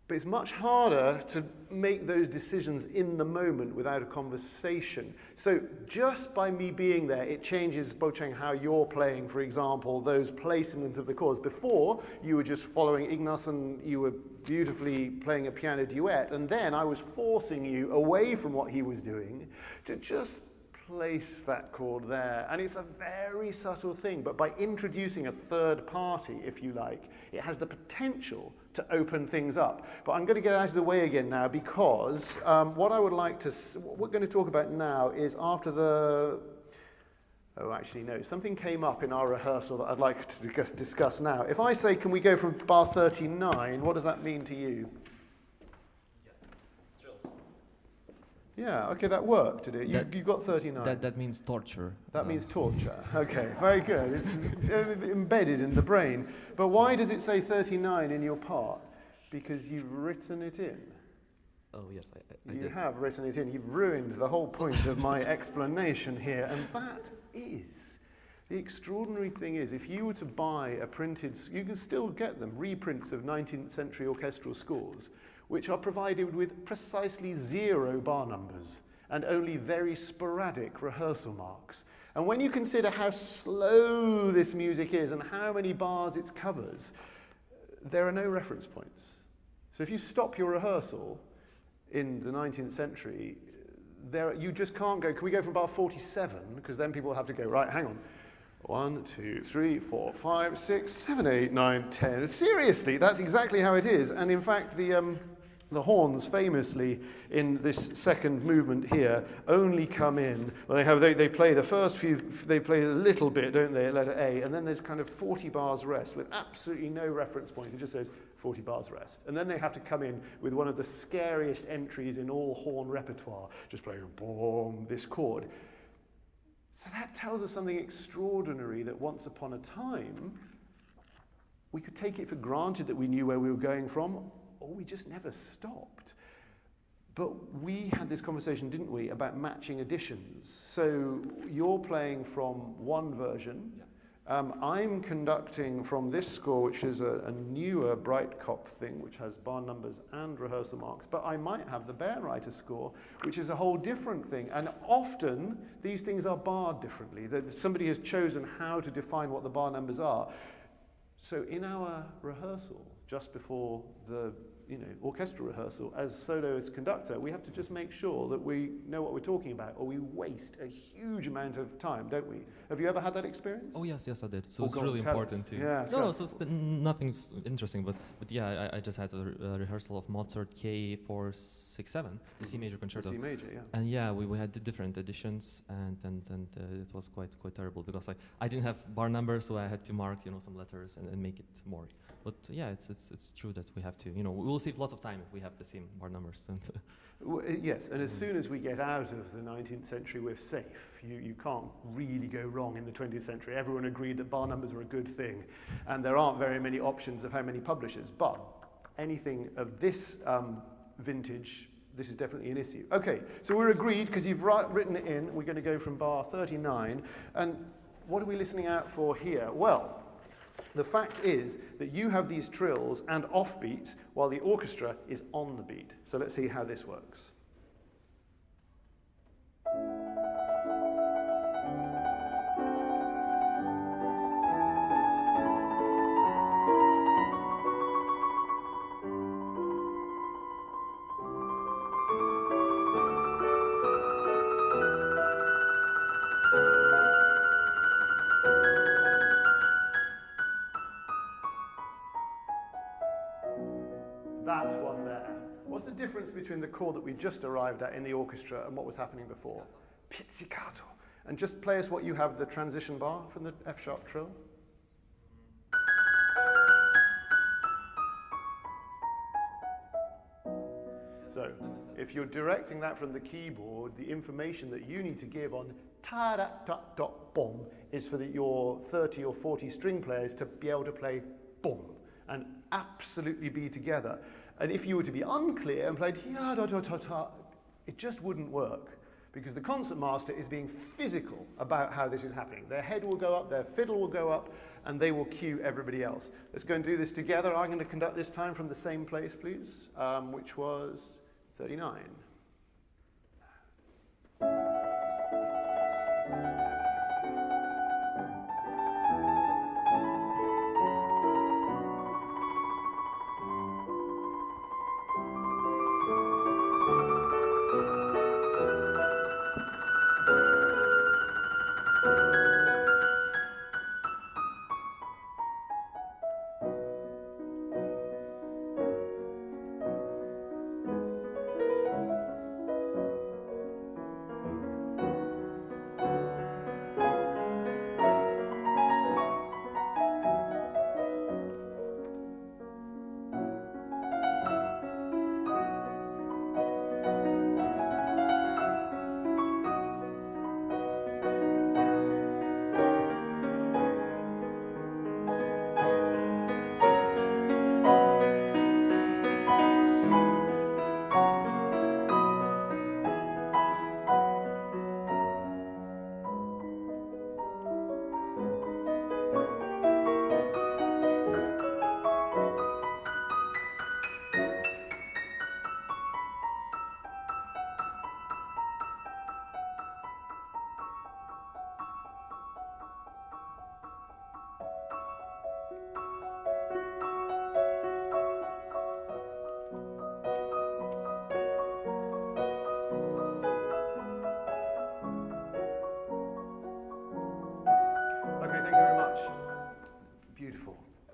but it's much harder to make those decisions in the moment without a conversation. So just by me being there, it changes, Bo-Cheng, how you're playing, for example, those placements of the chords. Before, you were just following Ignace and you were beautifully playing a piano duet, and then I was forcing you away from what he was doing to just place that chord there. And it's a very subtle thing, but by introducing a third party, if you like, it has the potential to open things up. But I'm going to get out of the way again now, because what I would like to, what we're going to talk about now is after the, oh actually no, something came up in our rehearsal that I'd like to discuss now. If I say, can we go from bar 39, what does that mean to you? Yeah, okay, that worked, did it? You got 39. That means torture. That means torture. Okay, very good. It's embedded in the brain. But why does it say 39 in your part? Because you've written it in. Oh, yes, I You did. have written it in. You've ruined the whole point of my explanation here. And that is, the extraordinary thing is, if you were to buy a printed, you can still get them, reprints of 19th century orchestral scores, which are provided with precisely 0 bar numbers and only very sporadic rehearsal marks. And when you consider how slow this music is and how many bars it covers, there are no reference points. So if you stop your rehearsal in the 19th century, you just can't go, can we go from bar 47? Because then people have to go, right, hang on. 1, 2, 3, 4, 5, 6, 7, 8, 9, 10. Seriously, that's exactly how it is. And in fact, the horns, famously, in this second movement here, only come in. Well, they play the first few. They play a little bit, don't they, at letter A, and then there's kind of 40 bars rest with absolutely no reference points. It just says 40 bars rest, and then they have to come in with one of the scariest entries in all horn repertoire, just playing boom this chord. So that tells us something extraordinary, that once upon a time, we could take it for granted that we knew where we were going from, or we just never stopped. But we had this conversation, didn't we, about matching additions. So you're playing from one version. Yeah. I'm conducting from this score, which is a newer Breitkopf thing, which has bar numbers and rehearsal marks. But I might have the Bärenreiter score, which is a whole different thing. And often, these things are barred differently. Somebody has chosen how to define what the bar numbers are. So in our rehearsal, just before the orchestral rehearsal, as soloist conductor, we have to just make sure that we know what we're talking about, or we waste a huge amount of time, don't we? Have you ever had that experience? Oh yes, I did. So Oh, it's go on, really tell important us. too. Yeah, No, so it's nothing interesting, but yeah, I just had a rehearsal of Mozart K467, the C major concerto. C major, yeah. And yeah, we had the different editions, and it was quite terrible, because I didn't have bar numbers, so I had to mark some letters and make it more. But yeah, it's true that we have to, we will save lots of time if we have the same bar numbers. And Yes, and as soon as we get out of the 19th century, we're safe. You can't really go wrong in the 20th century. Everyone agreed that bar numbers are a good thing, and there aren't very many options of how many publishers. But anything of this vintage, this is definitely an issue. Okay, so we're agreed, because you've written it in. We're going to go from bar 39. And what are we listening out for here? Well, the fact is that you have these trills and offbeats while the orchestra is on the beat. So let's see how this works. That one there. What's the difference between the chord that we just arrived at in the orchestra and what was happening before? Pizzicato. And just play us what you have, the transition bar from the F-sharp trill. So, if you're directing that from the keyboard, the information that you need to give on ta-da-ta-da-bom is for your 30 or 40 string players to be able to play bom and absolutely be together. And if you were to be unclear and played ya-da-da-ta-ta, it just wouldn't work, because the concert master is being physical about how this is happening. Their head will go up, their fiddle will go up, and they will cue everybody else. Let's go and do this together. I'm going to conduct this time from the same place, please, which was 39.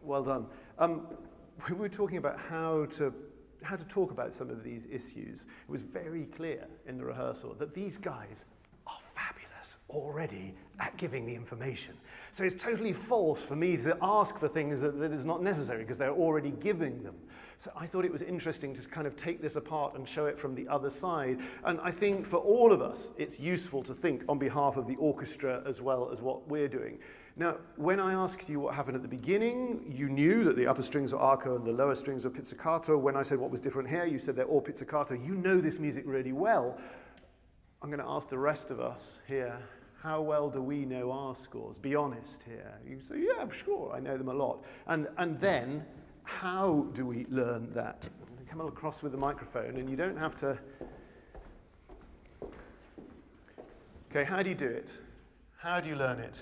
Well done. We were talking about how to talk about some of these issues. It was very clear in the rehearsal that these guys are fabulous already at giving the information. So it's totally false for me to ask for things that is not necessary, because they're already giving them. So I thought it was interesting to kind of take this apart and show it from the other side. And I think for all of us, it's useful to think on behalf of the orchestra as well as what we're doing. Now, when I asked you what happened at the beginning, you knew that the upper strings are arco and the lower strings are pizzicato. When I said what was different here, you said they're all pizzicato. You know this music really well. I'm going to ask the rest of us here, how well do we know our scores? Be honest here. You say, yeah, sure, I know them a lot. And then, how do we learn that? I'm going to come across with the microphone, and you don't have to... Okay, how do you do it? How do you learn it?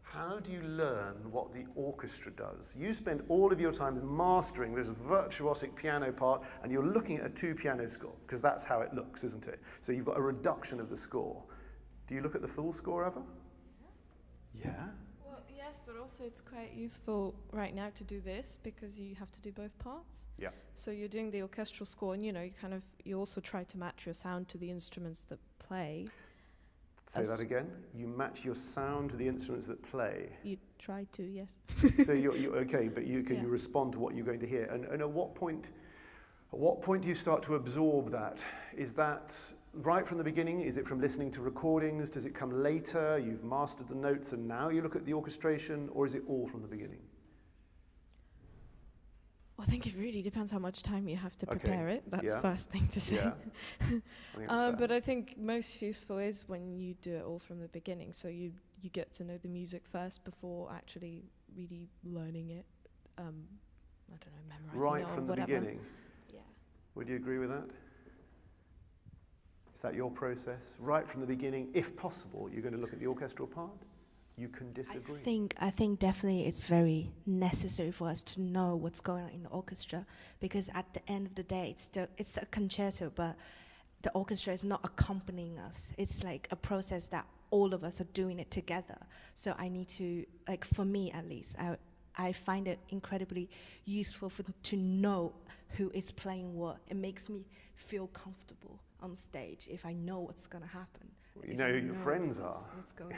How do you learn what the orchestra does? You spend all of your time mastering this virtuosic piano part, and you're looking at a two-piano score, because that's how it looks, isn't it? So you've got a reduction of the score. Do you look at the full score ever? Yeah? Well, yes, but also it's quite useful right now to do this, because you have to do both parts. Yeah. So you're doing the orchestral score, and you also try to match your sound to the instruments that play. Say that again. You match your sound to the instruments that play. You try to, yes. So you're okay, but you respond to what you're going to hear. And at what point do you start to absorb that? Is that right from the beginning? Is it from listening to recordings? Does it come later? You've mastered the notes and now you look at the orchestration, or is it all from the beginning? I think it really depends how much time you have to prepare it. That's the first thing to say. Yeah. But I think most useful is when you do it all from the beginning. So you get to know the music first before actually really learning it. I don't know, memorizing right it or from whatever. The beginning? Yeah. Would you agree with that? Is that your process? Right from the beginning, if possible, you're going to look at the orchestral part? You can disagree. I think definitely it's very necessary for us to know what's going on in the orchestra, because at the end of the day, it's a concerto, but the orchestra is not accompanying us. It's like a process that all of us are doing it together. So I need to, like for me at least, I find it incredibly useful to know who is playing what. It makes me feel comfortable on stage if I know what's going to happen. Well, you know who your friends are. What's going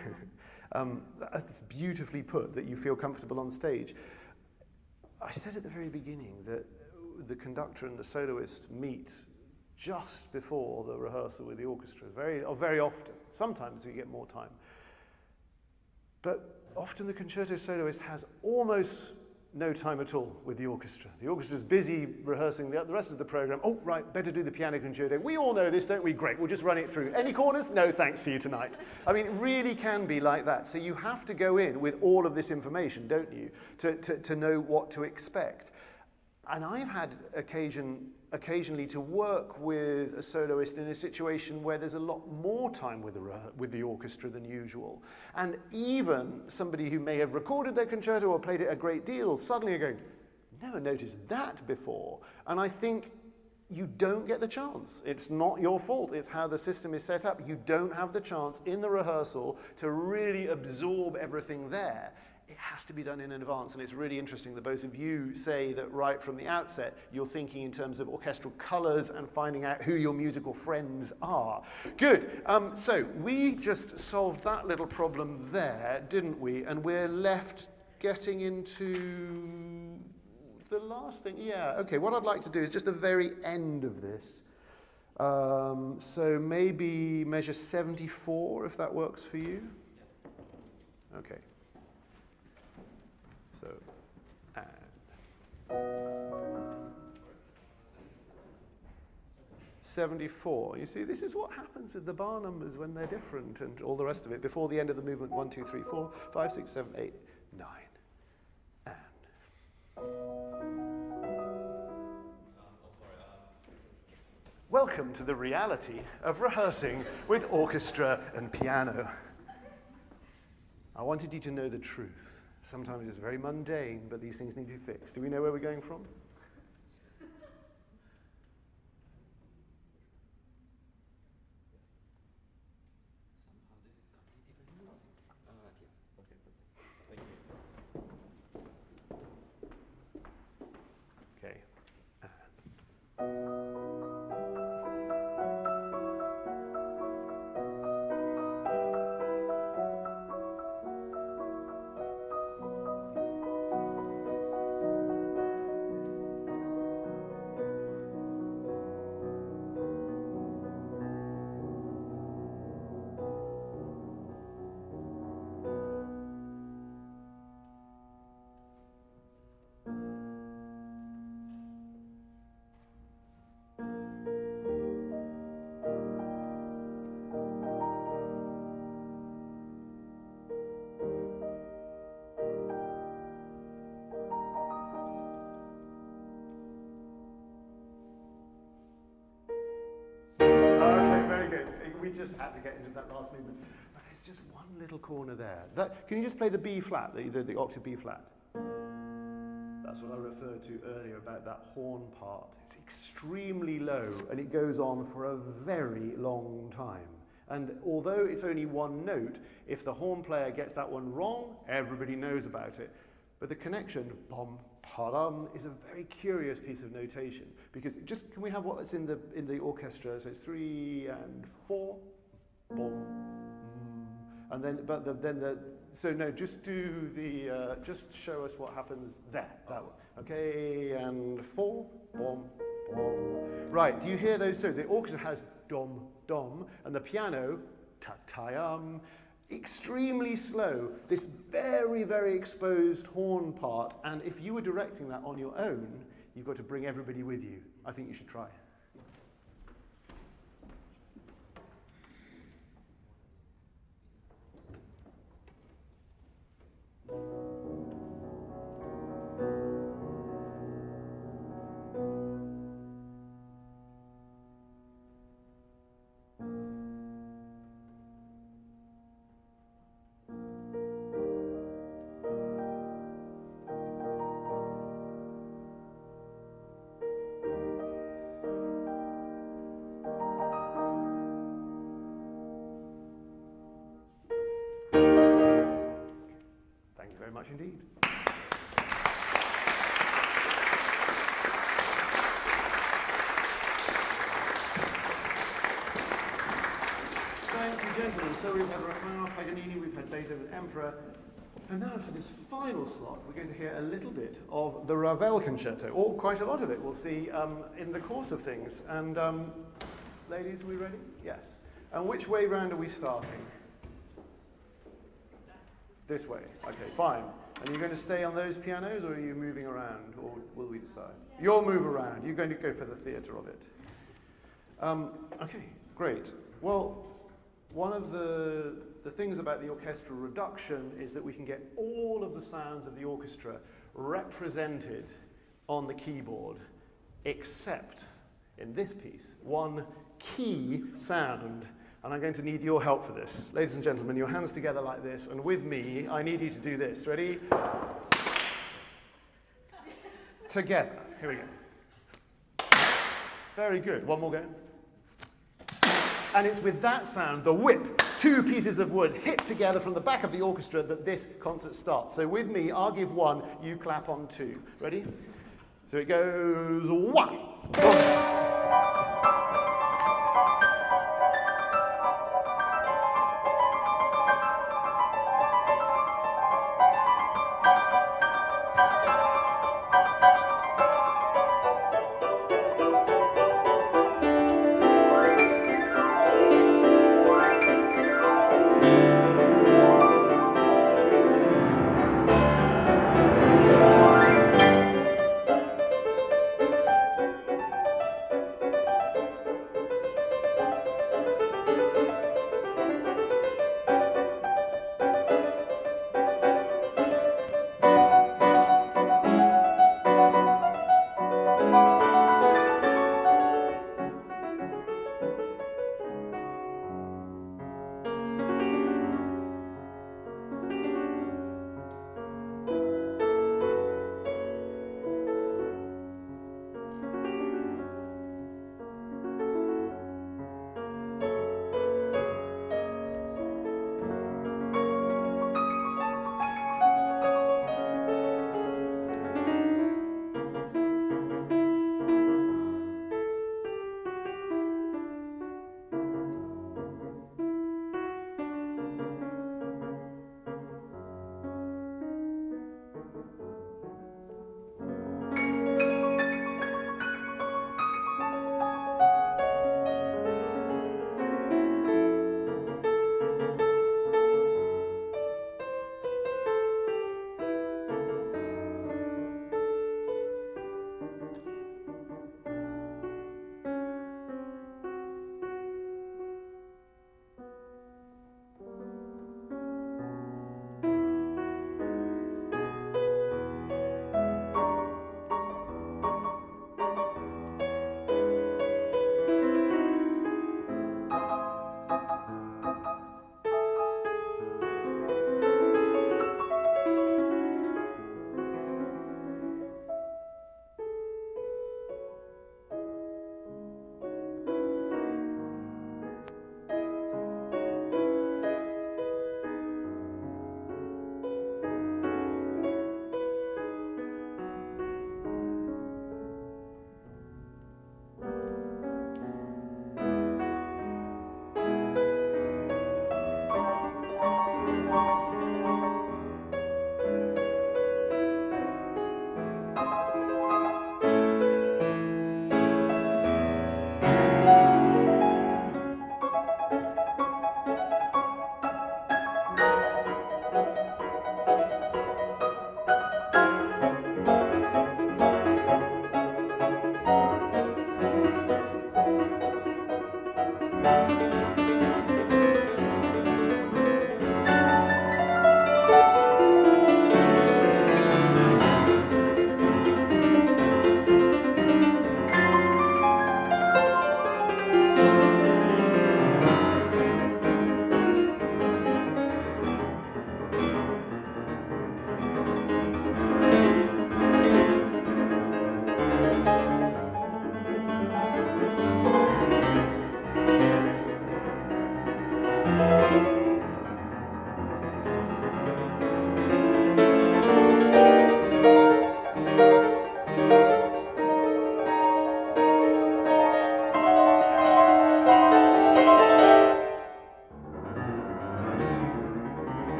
on. That's beautifully put, that you feel comfortable on stage. I said at the very beginning that the conductor and the soloist meet just before the rehearsal with the orchestra, very often. Sometimes we get more time. But often the concerto soloist has almost no time at all with the orchestra. The orchestra's busy rehearsing the rest of the program. Oh, right, better do the piano concerto. We all know this, don't we? Great, we'll just run it through. Any corners? No, thanks, see you tonight. I mean, it really can be like that. So you have to go in with all of this information, don't you, to know what to expect. And I've had occasionally to work with a soloist in a situation where there's a lot more time with the orchestra than usual. And even somebody who may have recorded their concerto or played it a great deal, suddenly are going, never noticed that before. And I think you don't get the chance. It's not your fault. It's how the system is set up. You don't have the chance in the rehearsal to really absorb everything there. It has to be done in advance, and it's really interesting that both of you say that right from the outset you're thinking in terms of orchestral colours and finding out who your musical friends are. Good. So we just solved that little problem there, didn't we? And we're left getting into the last thing. Yeah, okay, what I'd like to do is just the very end of this. So maybe measure 74, if that works for you. Okay. So, and 74. You see, this is what happens with the bar numbers when they're different and all the rest of it. Before the end of the movement, 1, 2, 3, 4, 5, 6, 7, 8, 9. And. Welcome to the reality of rehearsing with orchestra and piano. I wanted you to know the truth. Sometimes it's very mundane, but these things need to be fixed. Do we know where we're going from? Okay. We just had to get into that last movement. But there's just one little corner there. Can you just play the B flat, the octave B flat? That's what I referred to earlier about that horn part. It's extremely low, and it goes on for a very long time. And although it's only one note, if the horn player gets that one wrong, everybody knows about it. But the connection, bom, pa-dum, is a very curious piece of notation, because can we have what's in the orchestra? So it's 3 and 4, bom, and then just do the just show us what happens there. That one, okay, and 4, bom, bom. Right, do you hear those? So the orchestra has dom, dom, and the piano ta-ta-yum. Extremely slow, this very, very exposed horn part, and if you were directing that on your own, you've got to bring everybody with you. I think you should try. Much indeed. gentlemen, so we've had Rachmaninoff, Paganini, we've had Beethoven, Emperor, and now for this final slot, we're going to hear a little bit of the Ravel concerto, or quite a lot of it, we'll see in the course of things. And ladies, are we ready? Yes. And which way round are we starting? This way. Okay, fine. And you're going to stay on those pianos, or are you moving around, or will we decide? You'll move around. You're going to go for the theatre of it. Okay, great. Well, one of the things about the orchestral reduction is that we can get all of the sounds of the orchestra represented on the keyboard, except in this piece, one key sound. And I'm going to need your help for this. Ladies and gentlemen, your hands together like this, and with me, I need you to do this. Ready? Together. Here we go. Very good. One more go. And it's with that sound, the whip, two pieces of wood hit together from the back of the orchestra, that this concert starts. So with me, I'll give one, you clap on two. Ready? So it goes 1.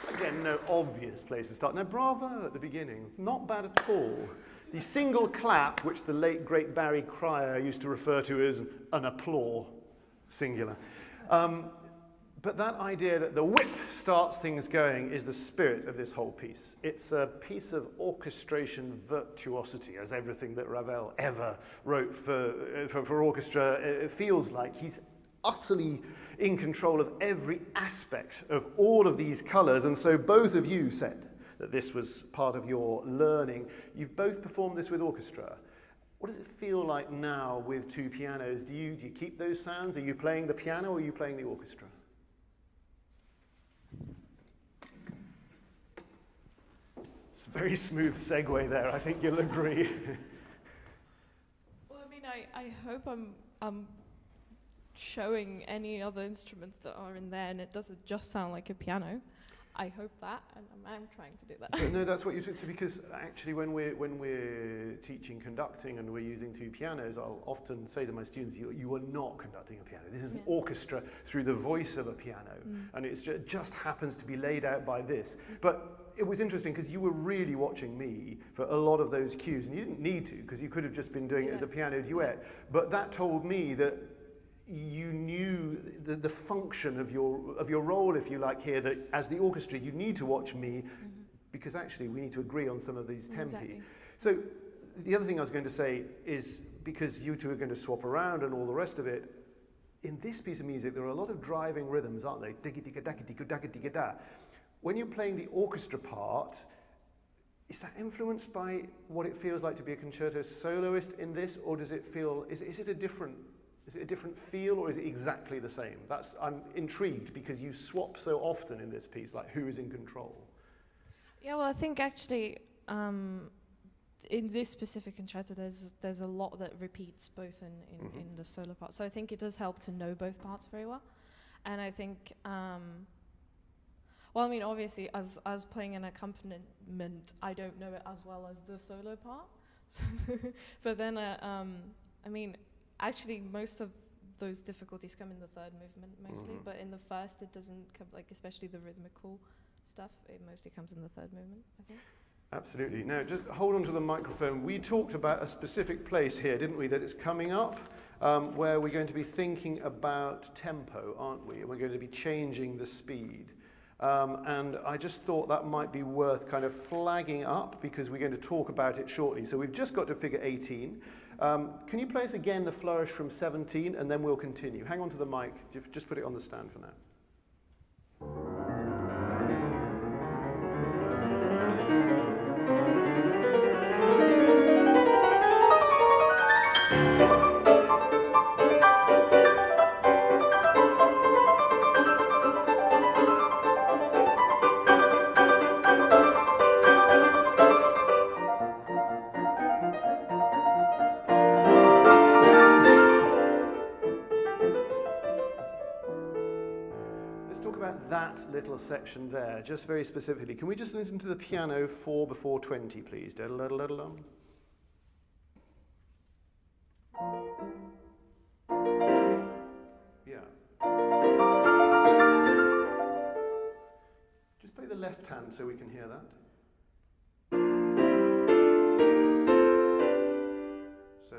Again, no obvious place to start. Now, bravo at the beginning. Not bad at all. The single clap, which the late, great Barry Cryer used to refer to as an applause, singular. But that idea that the whip starts things going is the spirit of this whole piece. It's a piece of orchestration virtuosity, as everything that Ravel ever wrote for orchestra feels like. He's utterly in control of every aspect of all of these colors, and so both of you said that this was part of your learning. You've both performed this with orchestra. What does it feel like now with two pianos? Do you keep those sounds? Are you playing the piano or are you playing the orchestra? It's a very smooth segue there. I think you'll agree. Well, I mean, I hope I'm showing any other instruments that are in there and it doesn't just sound like a piano. I hope that, and I'm trying to do that. But no, that's what you said, because actually when we're teaching conducting and we're using two pianos, I'll often say to my students, you are not conducting a piano. This is an orchestra through the voice of a piano, and it just happens to be laid out by this. But it was interesting because you were really watching me for a lot of those cues, and you didn't need to, because you could have just been doing it as a piano duet. But that told me that you knew the function of your role, if you like, here, that as the orchestra you need to watch me because actually we need to agree on some of these tempi. Exactly. So the other thing I was going to say is, because you two are going to swap around and all the rest of it, in this piece of music there are a lot of driving rhythms, aren't they? Digga-digga-dagga-digga-dagga-digga-da. When you're playing the orchestra part, is that influenced by what it feels like to be a concerto soloist in this, or does it feel, is it a different feel, or is it exactly the same? I'm intrigued because you swap so often in this piece, like who is in control? Yeah, well, I think actually in this specific concerto there's a lot that repeats both in the solo part. So I think it does help to know both parts very well. And I think, well, I mean, obviously, as playing an accompaniment, I don't know it as well as the solo part. But then, I mean, actually, most of those difficulties come in the third movement mostly, but in the first it doesn't come, like especially the rhythmical stuff, it mostly comes in the third movement, I think. Absolutely. Now, just hold on to the microphone. We talked about a specific place here, didn't we, that it's coming up, where we're going to be thinking about tempo, aren't we? We're going to be changing the speed. And I just thought that might be worth kind of flagging up, because we're going to talk about it shortly. So we've just got to figure 18. Can you play us again the flourish from 17, and then we'll continue. Hang on to the mic, just put it on the stand for now. Little section there, just very specifically. Can we just listen to the piano 4 before 20, please? Da-da-da-da-da-dum. Yeah. Just play the left hand so we can hear that. So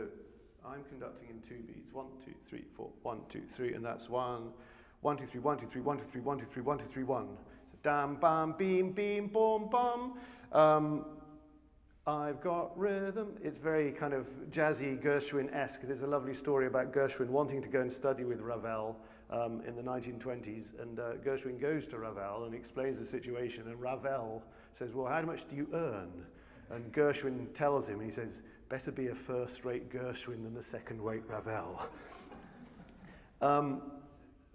I'm conducting in 2 beats. 1, 2, 3, 4. 1, 2, 3, and that's 1. 1, 2, 3, 1, 2, 3, 1, 2, 3, 1, 2, 3, 1, 2, 3, 1. So dam, bam, beam, beam, boom, bum. I've got rhythm. It's very kind of jazzy, Gershwin-esque. There's a lovely story about Gershwin wanting to go and study with Ravel in the 1920s. And Gershwin goes to Ravel and explains the situation. And Ravel says, well, how much do you earn? And Gershwin tells him, and he says, better be a first-rate Gershwin than the second-rate Ravel.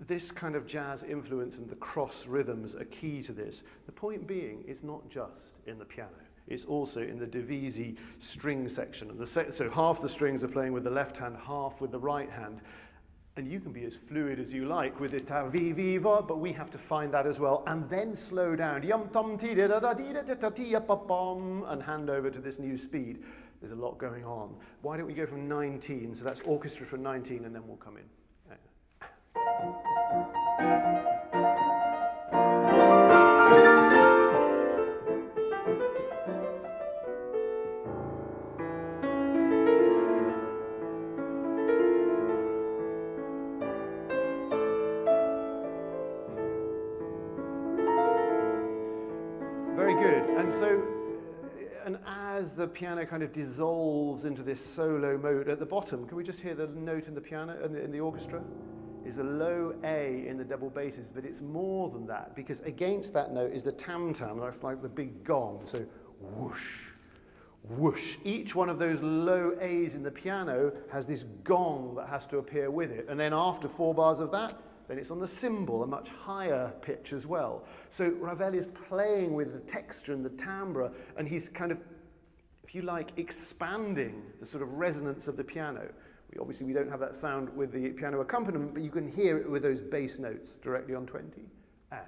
This kind of jazz influence and the cross rhythms are key to this. The point being, it's not just in the piano. It's also in the divisi string section. And so half the strings are playing with the left hand, half with the right hand. And you can be as fluid as you like with this ta vi vi va, but we have to find that as well. And then slow down, yum tum ti da da da di da da ti pa bum, and hand over to this new speed. There's a lot going on. Why don't we go from 19? So that's orchestra from 19, and then we'll come in. Very good. And as the piano kind of dissolves into this solo mode at the bottom, can we just hear the note in the piano, in the orchestra? Is a low A in the double basses, but it's more than that, because against that note is the tam-tam, that's like the big gong, so whoosh, whoosh. Each one of those low A's in the piano has this gong that has to appear with it, and then after 4 bars of that, then it's on the cymbal, a much higher pitch as well. So Ravel is playing with the texture and the timbre, and he's kind of, if you like, expanding the sort of resonance of the piano. Obviously, we don't have that sound with the piano accompaniment, but you can hear it with those bass notes directly on 20. And.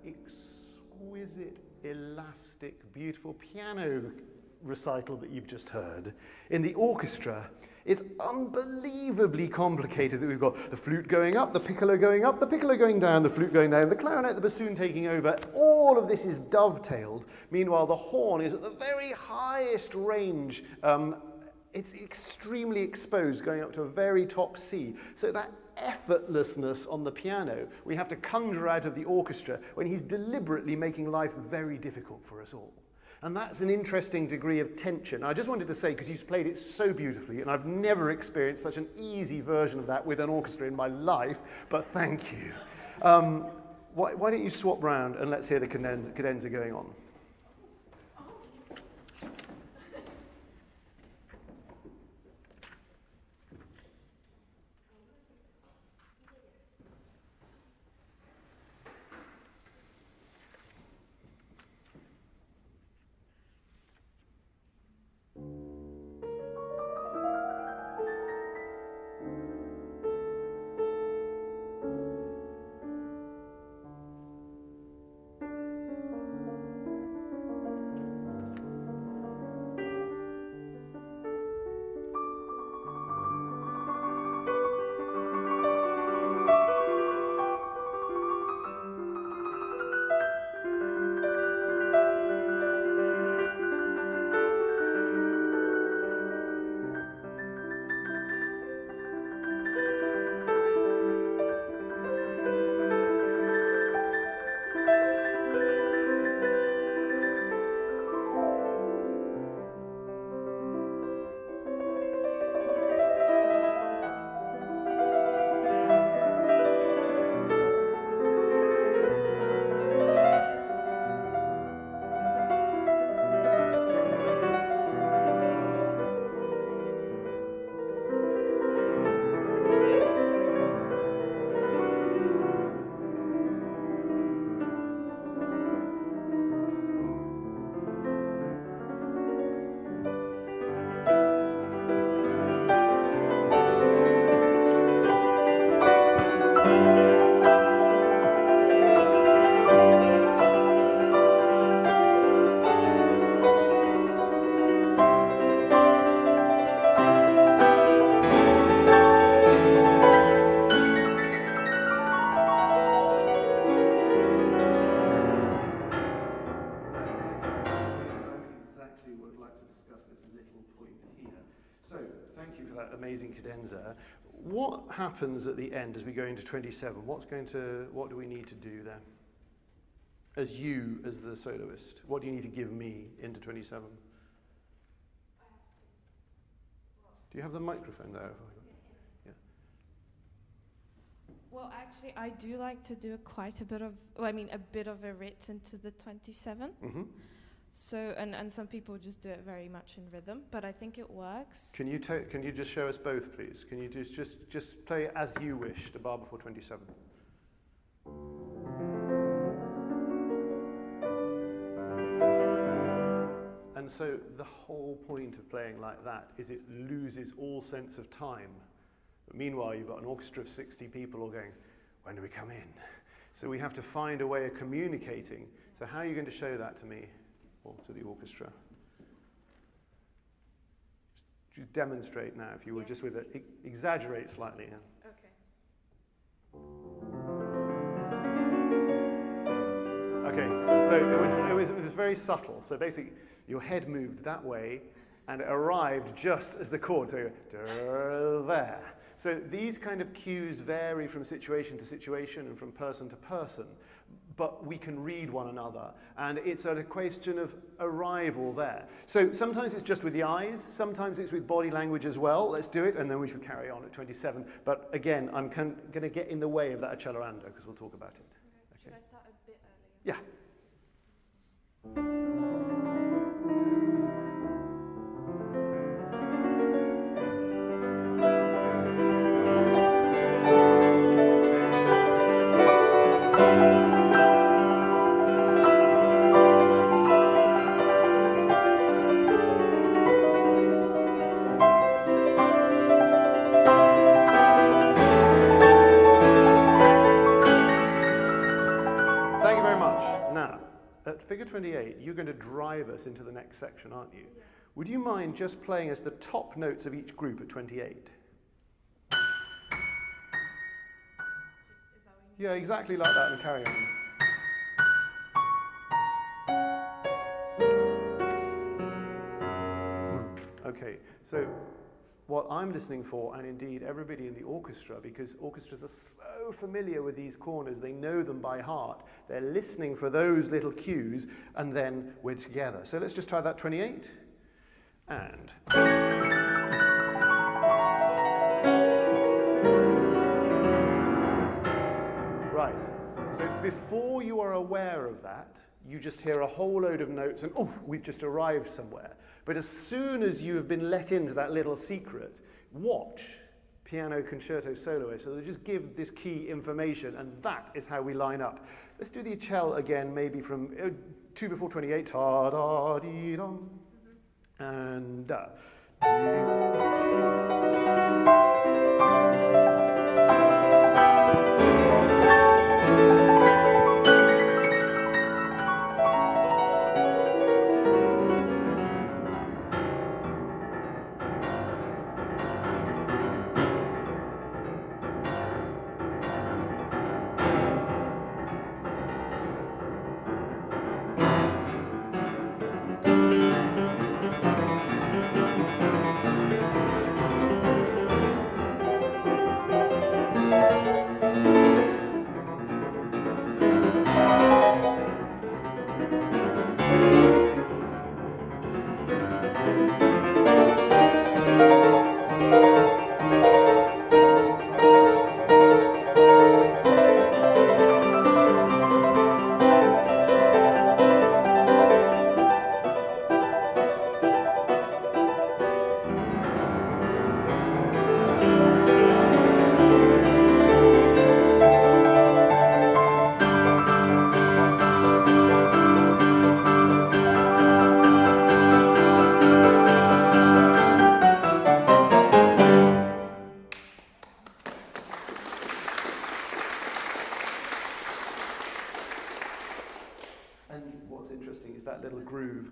Exquisite, elastic, beautiful piano recital that you've just heard in the orchestra is unbelievably complicated. That we've got the flute going up, the piccolo going up, the piccolo going down, the flute going down, the clarinet, the bassoon taking over. All of this is dovetailed. Meanwhile, the horn is at the very highest range. It's extremely exposed, going up to a very top C. So that effortlessness on the piano, we have to conjure out of the orchestra when he's deliberately making life very difficult for us all. And that's an interesting degree of tension. I just wanted to say, because you've played it so beautifully, and I've never experienced such an easy version of that with an orchestra in my life, but thank you. Why don't you swap round and let's hear the cadenza going on. So, thank you for that amazing cadenza. What happens at the end as we go into 27? What do we need to do there? As you, as the soloist, what do you need to give me into 27? Do you have the microphone there? Yeah. Well, actually, I do like to do quite a bit of, well, I mean, a bit of a rit into the 27. Mm-hmm. So, and some people just do it very much in rhythm, but I think it works. Can you just show us both, please? Can you just play as you wish, the bar before 27? And so the whole point of playing like that is it loses all sense of time. But meanwhile, you've got an orchestra of 60 people all going, when do we come in? So we have to find a way of communicating. So how are you going to show that to me? Or to the orchestra. Just demonstrate now, if you would, just with it. Exaggerate slightly. Yeah. Okay. So it was very subtle. So basically, your head moved that way, and it arrived just as the chord. So there. So these kind of cues vary from situation to situation and from person to person. But we can read one another, and it's a question of arrival there. So sometimes it's just with the eyes, sometimes it's with body language as well. Let's do it, and then we shall carry on at 27. But again, I'm going to get in the way of that accelerando, because we'll talk about it. Okay. Should I start a bit earlier? Yeah. Figure 28, you're going to drive us into the next section, aren't you? Yeah. Would you mind just playing us the top notes of each group at 28? Yeah, exactly like that, and carry on. Okay, so what I'm listening for, and indeed everybody in the orchestra, because orchestras are so familiar with these corners, they know them by heart. They're listening for those little cues, and then we're together. So let's just try that 28. And. Right. So before you are aware of that, you just hear a whole load of notes, and oh, we've just arrived somewhere. But as soon as you have been let into that little secret, watch piano concerto soloists. So they just give this key information, and that is how we line up. Let's do the cello again, maybe from 2 before 28. Ta da dee dum, and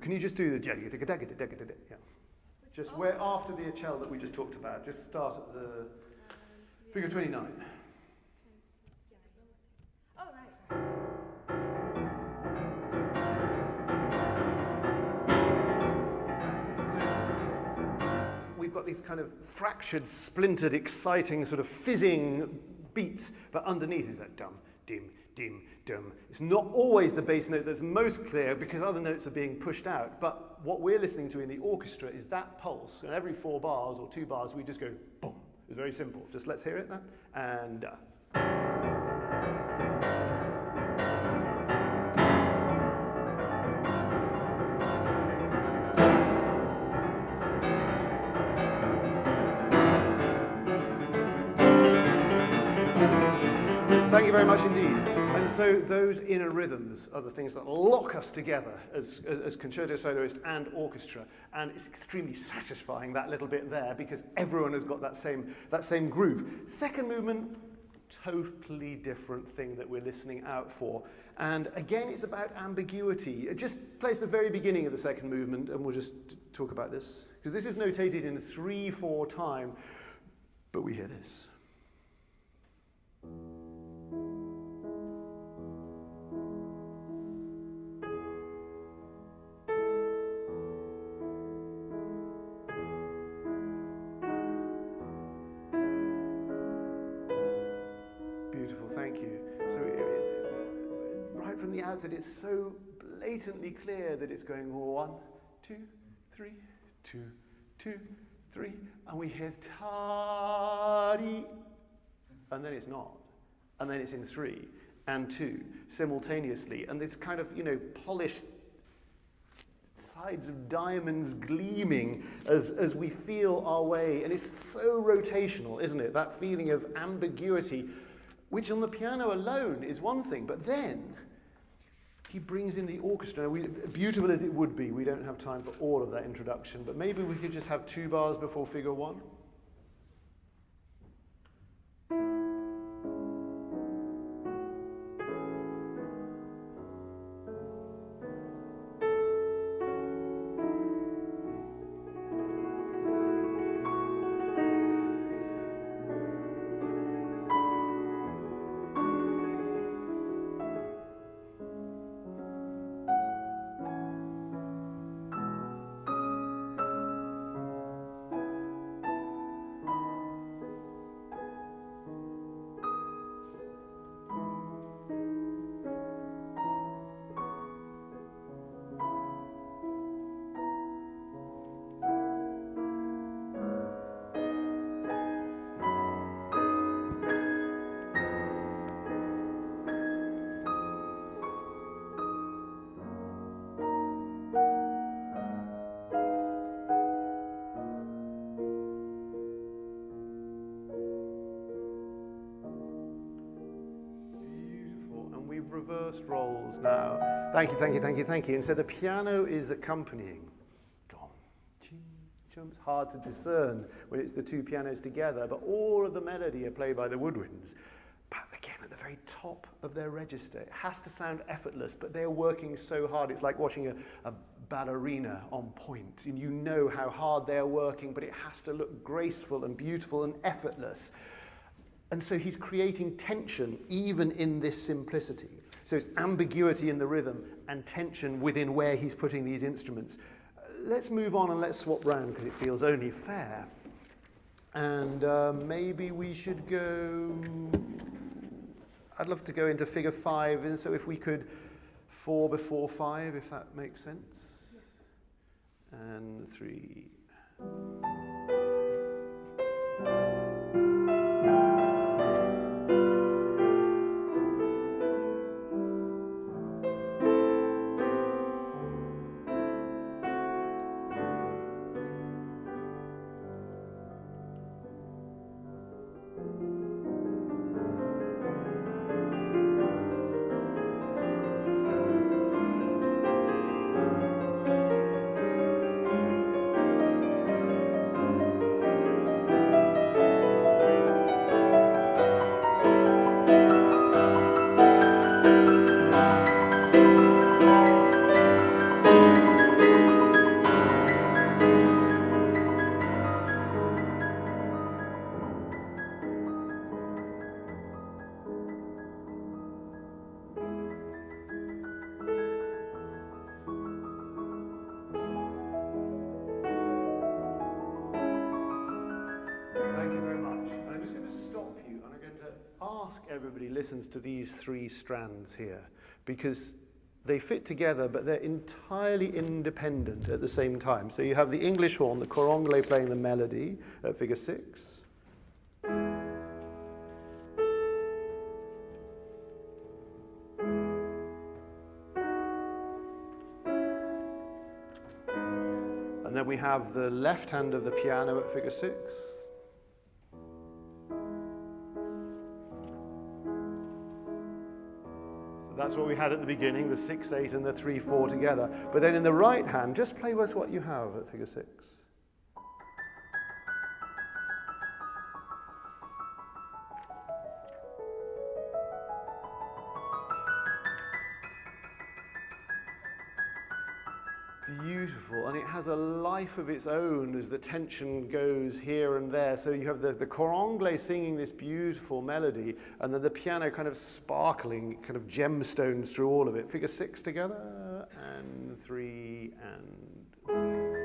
can you just do the yeah. Just where after the cello that we just talked about, just start at the figure 29. Oh, right. We've got got these kind of fractured, splintered, exciting, sort of fizzing beats, but underneath is that dum, dim, dim, dum. It's not always the bass note that's most clear because other notes are being pushed out, but what we're listening to in the orchestra is that pulse, and every 4 bars or 2 bars we just go boom. It's very simple. Just let's hear it then. And thank you very much indeed. And so those inner rhythms are the things that lock us together as concerto soloist and orchestra. And it's extremely satisfying, that little bit there, because everyone has got that same groove. Second movement, totally different thing that we're listening out for. And again, it's about ambiguity. It just plays the very beginning of the second movement, and we'll just talk about this. Because this is notated in 3/4 time, but we hear this. Beautiful, thank you. So right from the outset, it's so blatantly clear that it's going 1, 2, 3, 2, 2, 3, and we hear ta-dee, and then it's not, and then it's in 3 and 2 simultaneously, and it's kind of, polished sides of diamonds gleaming as we feel our way, and it's so rotational, isn't it? That feeling of ambiguity, which on the piano alone is one thing, but then he brings in the orchestra. Beautiful as it would be, we don't have time for all of that introduction, but maybe we could just have 2 bars before figure 1. Reversed roles now. Thank you, thank you, thank you, thank you. And so the piano is accompanying. It's hard to discern when it's the 2 pianos together, but all of the melody are played by the woodwinds. But again, at the very top of their register, it has to sound effortless, but they're working so hard. It's like watching a ballerina on point, and you know how hard they're working, but it has to look graceful and beautiful and effortless. And so he's creating tension even in this simplicity. So it's ambiguity in the rhythm and tension within where he's putting these instruments. Let's move on and let's swap round because it feels only fair. And maybe we should go, I'd love to go into figure 5, and so if we could 4 before 5, if that makes sense. And 3. ask everybody listens to these three strands here, because they fit together, but they're entirely independent at the same time. So you have the English horn, the cor anglais playing the melody at figure 6. And then we have the left hand of the piano at figure 6. So that's what we had at the beginning, the 6/8 and the 3/4 together. But then in the right hand, just play with what you have at figure 6. Beautiful, and it has a life of its own as the tension goes here and there. So you have the cor anglais singing this beautiful melody, and then the piano kind of sparkling, kind of gemstones through all of it. Figure 6 together, and 3, and...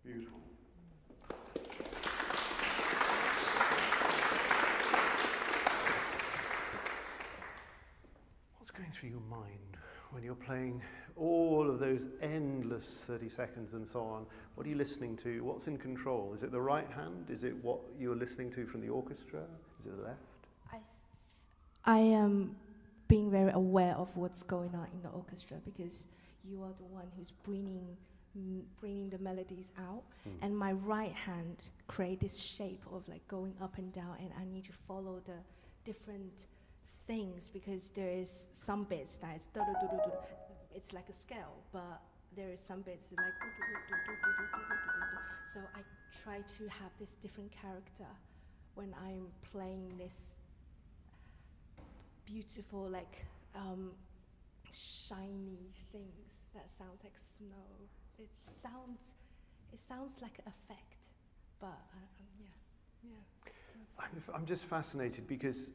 Beautiful. What's going through your mind when you're playing all of those endless 30 seconds and so on? What are you listening to? What's in control? Is it the right hand? Is it what you're listening to from the orchestra? Is it the left? I am being very aware of what's going on in the orchestra, because you are the one who's bringing the melodies out, and my right hand create this shape of like going up and down, and I need to follow the different things, because there is some bits that is it's like a scale, but there is some bits like so I try to have this different character when I'm playing this beautiful, like shiny things that sounds like snow. It sounds like an effect, but yeah. I'm just fascinated because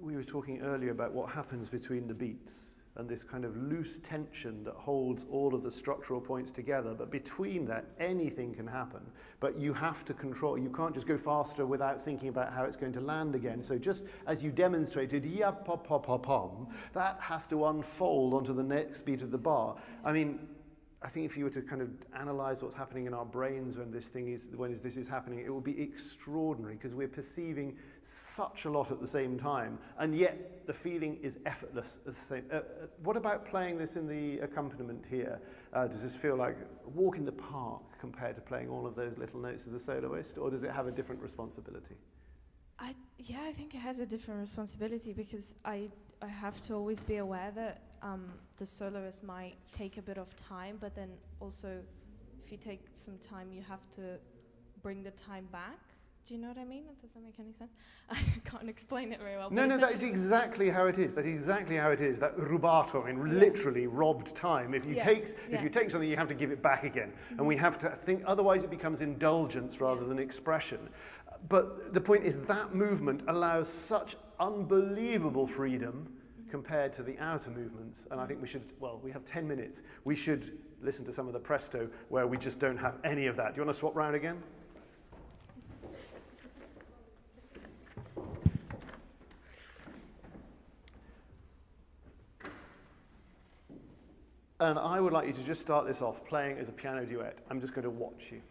we were talking earlier about what happens between the beats and this kind of loose tension that holds all of the structural points together. But between that, anything can happen. But you have to control. You can't just go faster without thinking about how it's going to land again. So just as you demonstrated, ya pop pop pop pom, that has to unfold onto the next beat of the bar. I mean, I think if you were to kind of analyze what's happening in our brains when this is happening, it will be extraordinary because we're perceiving such a lot at the same time, and yet the feeling is effortless at the same. What about playing this in the accompaniment here? Does this feel like a walk in the park compared to playing all of those little notes as a soloist, or does it have a different responsibility? I think it has a different responsibility because I have to always be aware that the soloist might take a bit of time, but then also if you take some time, you have to bring the time back. Do you know what I mean? Does that make any sense? I can't explain it very well. No, that is exactly how it is. That is exactly how it is. That rubato, I mean, literally robbed time. If you take something, you have to give it back again. And we have to think, otherwise it becomes indulgence rather than expression. But the point is that movement allows such unbelievable freedom compared to the outer movements. And I think we should, we have 10 minutes. We should listen to some of the presto where we just don't have any of that. Do you want to swap round again? And I would like you to just start this off playing as a piano duet. I'm just going to watch you.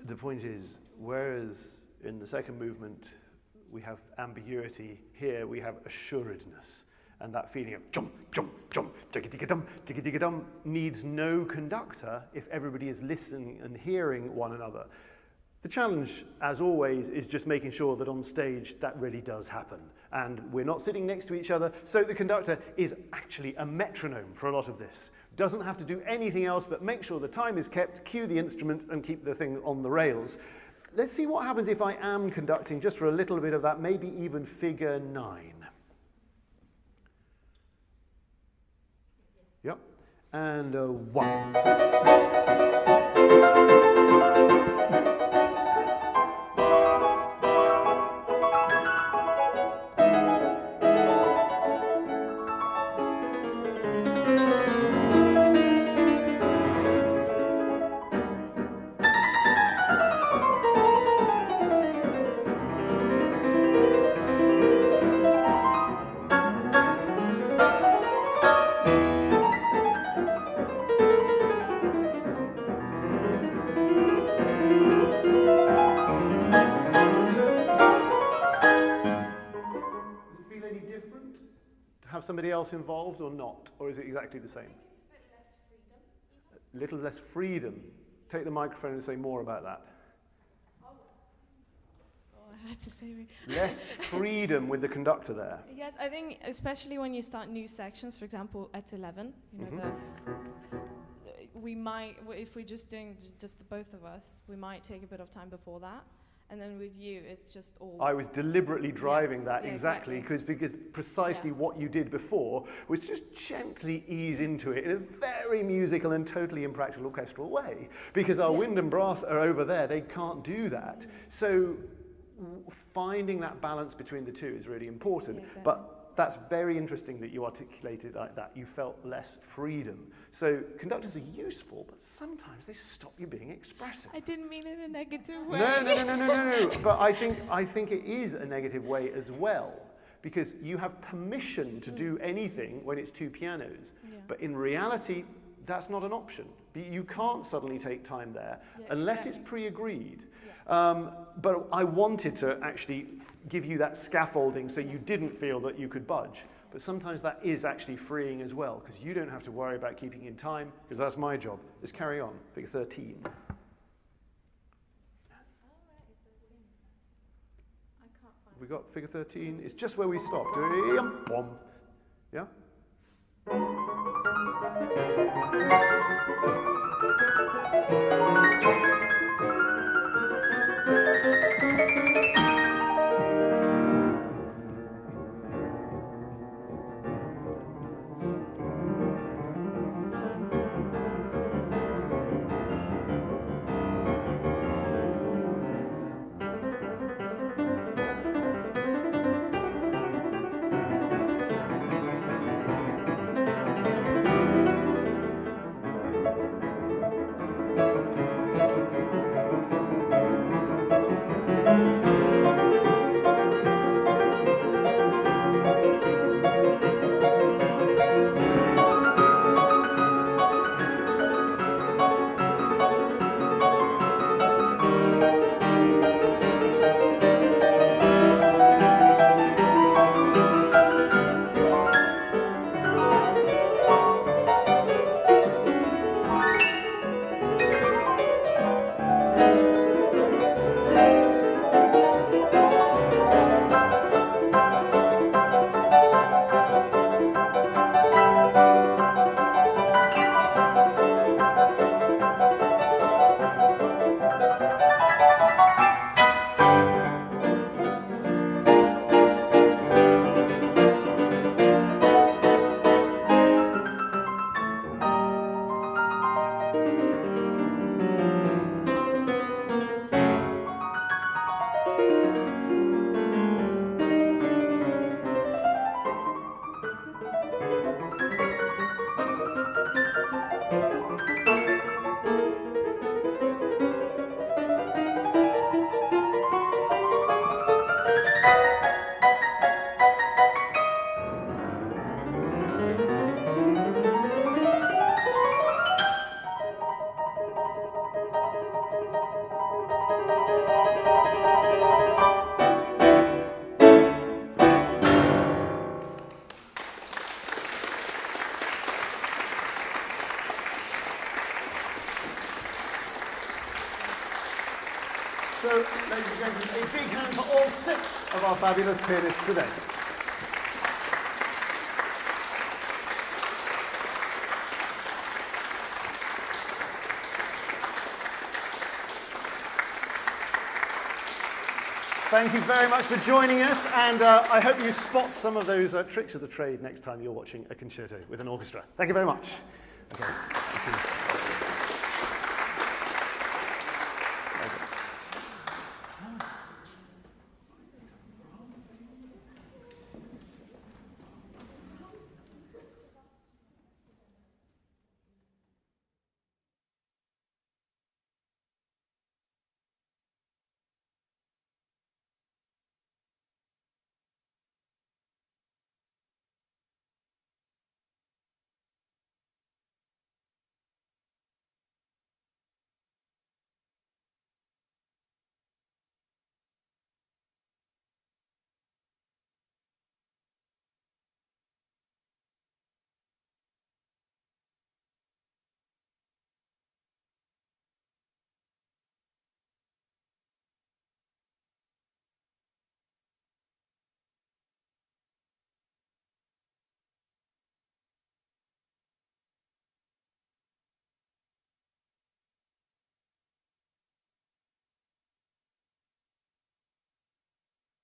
The point is, whereas in the second movement we have ambiguity, here we have assuredness. And that feeling of jump, jump, jump, jigga-digga-dum needs no conductor if everybody is listening and hearing one another. The challenge, as always, is just making sure that on stage that really does happen. And we're not sitting next to each other, so the conductor is actually a metronome for a lot of this. Doesn't have to do anything else but make sure the time is kept, cue the instrument, and keep the thing on the rails. Let's see what happens if I am conducting just for a little bit of that, maybe even figure 9. Yep. And 1. somebody else involved or not? Or is it exactly the same? A little less freedom. Take the microphone and say more about that. I had to say. Less freedom with the conductor there. Yes, I think especially when you start new sections, for example, at 11, you know, we might, if we're just doing just the both of us, we might take a bit of time before that. And then with you, it's just all... I was deliberately driving that yeah, exactly, because precisely what you did before was just gently ease into it in a very musical and totally impractical orchestral way. Because our wind and brass are over there, they can't do that. So finding that balance between the two is really important. Exactly. But that's very interesting that you articulated like that. You felt less freedom. So conductors are useful, but sometimes they stop you being expressive. I didn't mean it in a negative way. No. But I think it is a negative way as well, because you have permission to do anything when it's two pianos. Yeah. But in reality, that's not an option. You can't suddenly take time there unless it's pre-agreed. Yeah. But I wanted to actually give you that scaffolding so you didn't feel that you could budge. But sometimes that is actually freeing as well, because you don't have to worry about keeping in time, because that's my job. Let's carry on. Figure 13. We got figure 13. It's just where we stopped. Yeah? So, ladies and gentlemen, a big hand for all 6 of our fabulous pianists today. Thank you very much for joining us, and I hope you spot some of those tricks of the trade next time you're watching a concerto with an orchestra. Thank you very much. Okay.